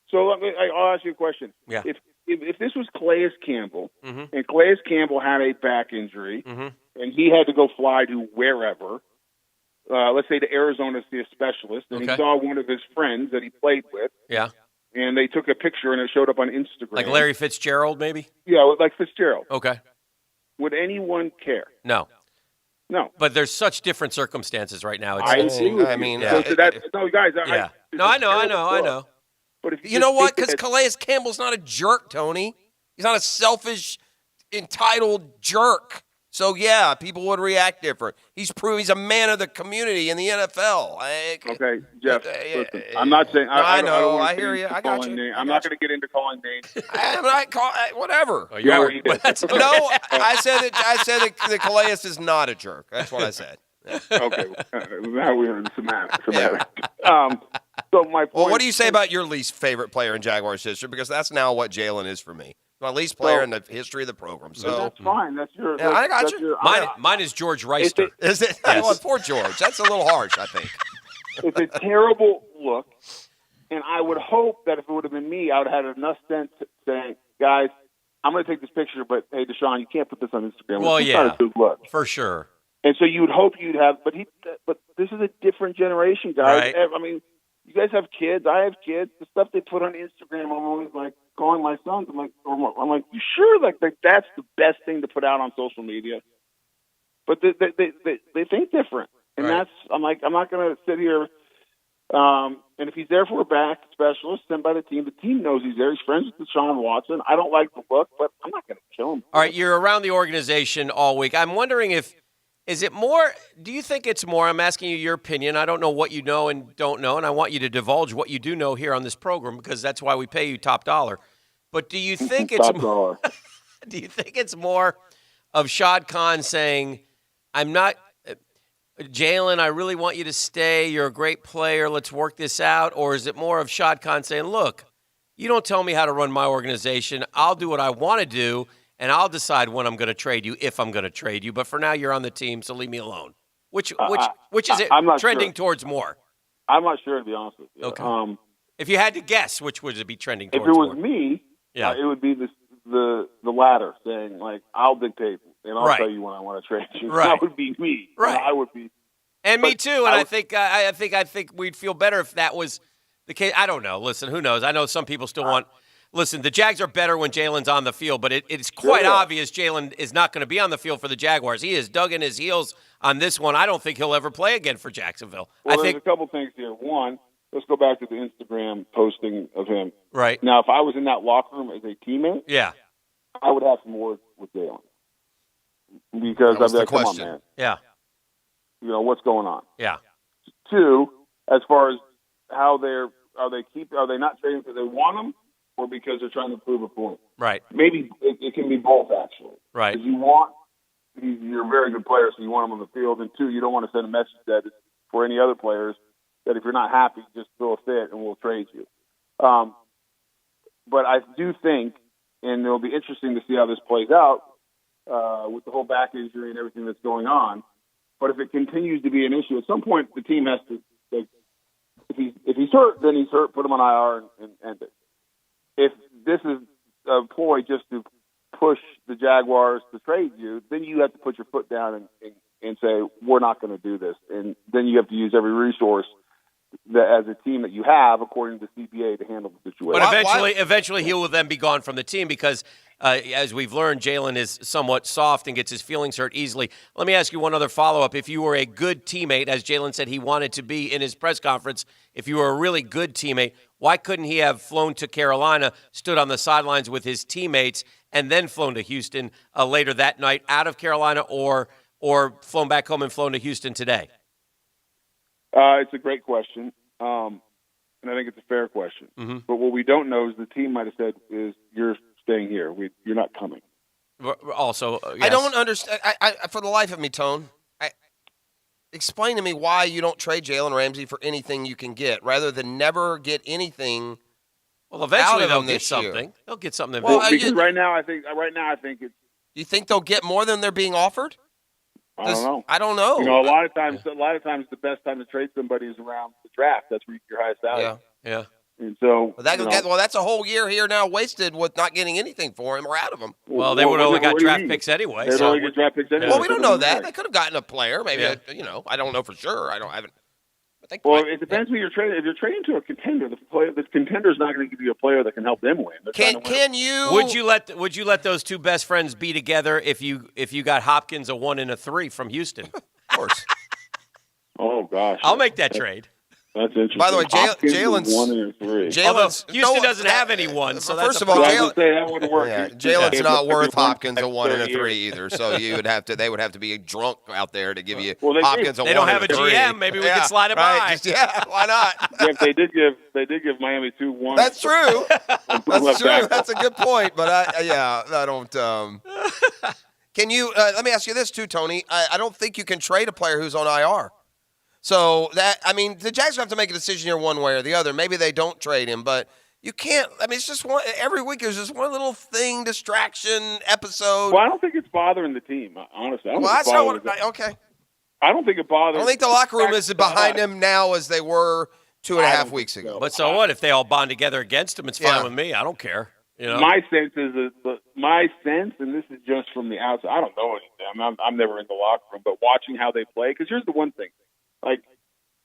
So I'll ask you a question. Yeah. If this was Calais Campbell, Mhm. and Calais Campbell had a back injury, Mhm. and he had to go fly to wherever, let's say to Arizona to see a specialist, and Okay. he saw one of his friends that he played with, Yeah. and they took a picture and it showed up on Instagram. Like Larry Fitzgerald, maybe. Yeah, like Fitzgerald. Okay. Would anyone care? No. No. But there's such different circumstances right now. I agree with you. yeah. So that, no, guys. Yeah. No, I know. But if You know what? Because Calais Campbell's not a jerk, Tony. He's not a selfish, entitled jerk. So, yeah, people would react different. He's a man of the community in the NFL. Okay, Jeff, listen, I'm not saying... I know. don't wanna I get hear into you. I got calling you. names. I'm not going to get into calling names. Whatever. Oh, Yeah, you did. No, I said that Calais is not a jerk. That's what I said. Okay, now we're in semantics. So my point. Well, what do you say about your least favorite player in Jaguars history? Because that's now what Jalen is for me. My least player in the history of the program. So that's fine. That's your. Yeah, I got that's you. your- Mine is George Reister. Is it? Yes. Well, poor George. That's a little harsh, I think. It's a terrible look, and I would hope that if it would have been me, I would have had enough sense saying, "Guys, I'm going to take this picture, but hey, Deshaun, you can't put this on Instagram. Well, It's yeah. not a good look." For sure. And so you would hope you'd have, but this is a different generation, guys. Right. I mean, you guys have kids. I have kids. The stuff they put on Instagram, I'm always like calling my sons. I'm like, you sure? Like that's the best thing to put out on social media? but they think different, and Right. I'm not going to sit here. And if he's there for a back specialist sent by the team knows he's there. He's friends with Deshaun Watson. I don't like the look, but I'm not going to kill him. All right, you're around the organization all week. I'm wondering do you think it's more, I'm asking you your opinion. I don't know what you know and don't know, and I want you to divulge what you do know here on this program because that's why we pay you top dollar. But do you think it's Top dollar. do you think it's more of Shad Khan saying, I'm not Jalen, I really want you to stay. You're a great player. Let's work this out. Or is it more of Shad Khan saying, look, you don't tell me how to run my organization. I'll do what I want to do, and I'll decide when I'm going to trade you, if I'm going to trade you. But for now, you're on the team, so leave me alone. Which is it I'm not trending sure. towards more? I'm not sure, to be honest with you. Okay. If you had to guess, which would it be trending If towards it was more? me, Yeah. it would be the latter, saying like, I'll dictate and I'll Right. tell you when I want to trade you. Right. That would be me. Right. I would be. And me But too. And I think we'd feel better if that was the case. I don't know. Listen, who knows? I know some people still want. Listen, the Jags are better when Jalen's on the field, but it's quite obvious Jalen is not going to be on the field for the Jaguars. He is dug in his heels on this one. I don't think he'll ever play again for Jacksonville. Well, I think there's a couple things here. One, let's go back to the Instagram posting of him. right. Now, if I was in that locker room as a teammate, Yeah. I would have some words with Jalen because That was I'd be the like, come on, question. man. Yeah. You know what's going on. Yeah. Two, as far as how are they not trading because they want them or because they're trying to prove a point? Right. Maybe it can be both, actually. Right. Because you're a very good player, so you want him on the field. And two, you don't want to send a message that for any other players that if you're not happy, just throw a fit and we'll trade you. But I do think, and it'll be interesting to see how this plays out with the whole back injury and everything that's going on. But if it continues to be an issue, at some point the team has to. If he's hurt, then he's hurt. Put him on IR and end it. If this is a ploy just to push the Jaguars to trade you, then you have to put your foot down and say we're not going to do this, and then you have to use every resource that as a team that you have, according to the CBA, to handle the situation. But eventually he will then be gone from the team because, as we've learned, Jalen is somewhat soft and gets his feelings hurt easily. Let me ask you one other follow-up. If you were a good teammate, as Jalen said he wanted to be in his press conference, if you were a really good teammate, why couldn't he have flown to Carolina, stood on the sidelines with his teammates, and then flown to Houston later that night out of Carolina, or flown back home and flown to Houston today? It's a great question, and I think it's a fair question. Mm-hmm. But what we don't know is the team might have said is you're staying here. You're not coming. Also, yes. I don't understand. I for the life of me, Tone, explain to me why you don't trade Jalen Ramsey for anything you can get, rather than never get anything. Well, eventually out of they'll them get this year. something. They'll get something. Well, because right now I think it's. You think they'll get more than they're being offered? I don't know. I don't know. You know, a lot of times, the best time to trade somebody is around the draft. That's where you get your highest value. Yeah. And so, that's a whole year here now wasted with not getting anything for him or out of him. Well, they would have only got draft picks anyway. They'd only get draft picks anyway. Well, we don't know that. They could have gotten a player. Maybe, I don't know for sure. I haven't. Well, it depends who you're trading. If you're trading to a contender, the contender's not going to give you a player that can help them win. Would you let those two best friends be together if you got Hopkins a 1 and a 3 from Houston? Of course. Oh gosh, I'll make that trade. That's interesting. By the way, Jalen's 1 and 3. Although Houston doesn't have anyone, so that's first of all, Jalen, Jalen's not worth Hopkins a 1 and a 3 either. So they would have to be drunk out there to give you Hopkins a 1 and a 3. They don't have a GM. Maybe we could slide it by. Why not? If they did give Miami 2-1. That's true. That's true. That's a good point. But I don't. Can you? Let me ask you this too, Tony. I don't think you can trade a player who's on IR. So the Jags have to make a decision here one way or the other. Maybe they don't trade him, but you can't. I mean, it's just every week there's just one little thing, distraction, episode. Well, I don't think it's bothering the team, honestly. That's not what. Okay. I don't think it bothers. I don't think the locker room is behind him now as they were 2.5 weeks ago. But so what? If they all bond together against him, it's fine with me. I don't care. You know? My sense is and this is just from the outside. I don't know anything. I'm never in the locker room, but watching how they play. Because here's the one thing. Like,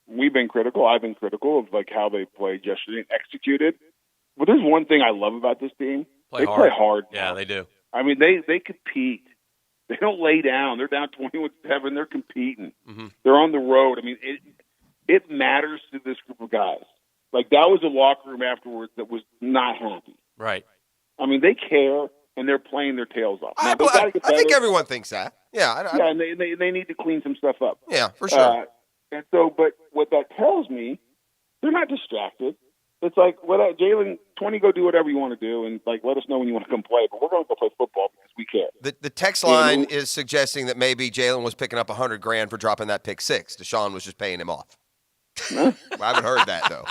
we've been critical. I've been critical of how they played yesterday and executed. But there's one thing I love about this team. They play hard. Yeah, they do. I mean, they compete. They don't lay down. They're down 21-7. They're competing. Mm-hmm. They're on the road. I mean, it matters to this group of guys. Like, that was a locker room afterwards that was not happy. Right. I mean, they care, and they're playing their tails off. Now, I think everyone thinks that. Yeah. And they need to clean some stuff up. Yeah, for sure. And so, but what that tells me, they're not distracted. It's like, Jalen, 20, go do whatever you want to do, and like, let us know when you want to come play. But we're going to go play football because we care. The text line is suggesting that maybe Jalen was picking up $100,000 for dropping that pick six. Deshaun was just paying him off. I haven't heard that though.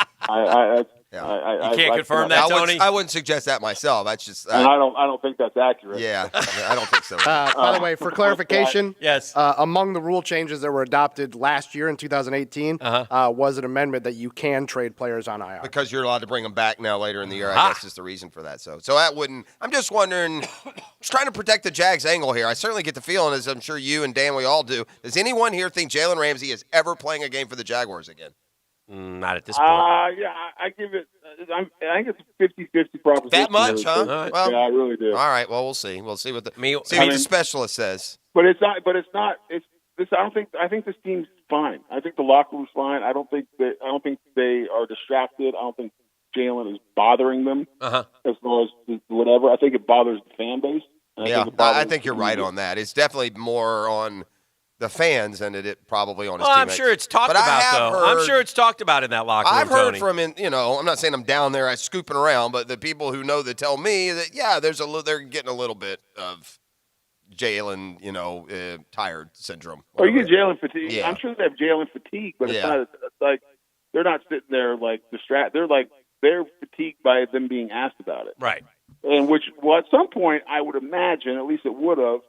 You can't confirm that, Tony? I wouldn't suggest that myself. That's just. And I don't think that's accurate. Yeah, I don't think so. By the way, for clarification, yes, among the rule changes that were adopted last year in 2018 was an amendment that you can trade players on IR because you're allowed to bring them back now later in the year. I guess is the reason for that. So that wouldn't. I'm just wondering. Just trying to protect the Jags angle here. I certainly get the feeling, as I'm sure you and Dan, we all do. Does anyone here think Jalen Ramsey is ever playing a game for the Jaguars again? Not at this point. Yeah, I give it. I think it's a 50-50 proposition. That much, huh? Right. Well, yeah, I really do. All right. Well, we'll see. We'll see what the specialist says. But it's not. But it's not. It's this. I don't think. I think this team's fine. I think the locker room's fine. I don't think they are distracted. I don't think Jalen is bothering them as far as whatever. I think it bothers the fan base. I think you're right on that. It's definitely more on the fans than it probably on his teammates. I'm sure it's talked about, though. I'm sure it's talked about in that locker room, I've heard Tony. from, I'm not saying I'm down there scooping around, but the people who know that tell me that, they're getting a little bit of Jalen, tired syndrome. Or you get Jalen fatigue. Yeah. I'm sure they have Jalen fatigue, but it's not like they're not sitting there like distracted. They're fatigued by them being asked about it. Right. And at some point, I would imagine, at least it would have,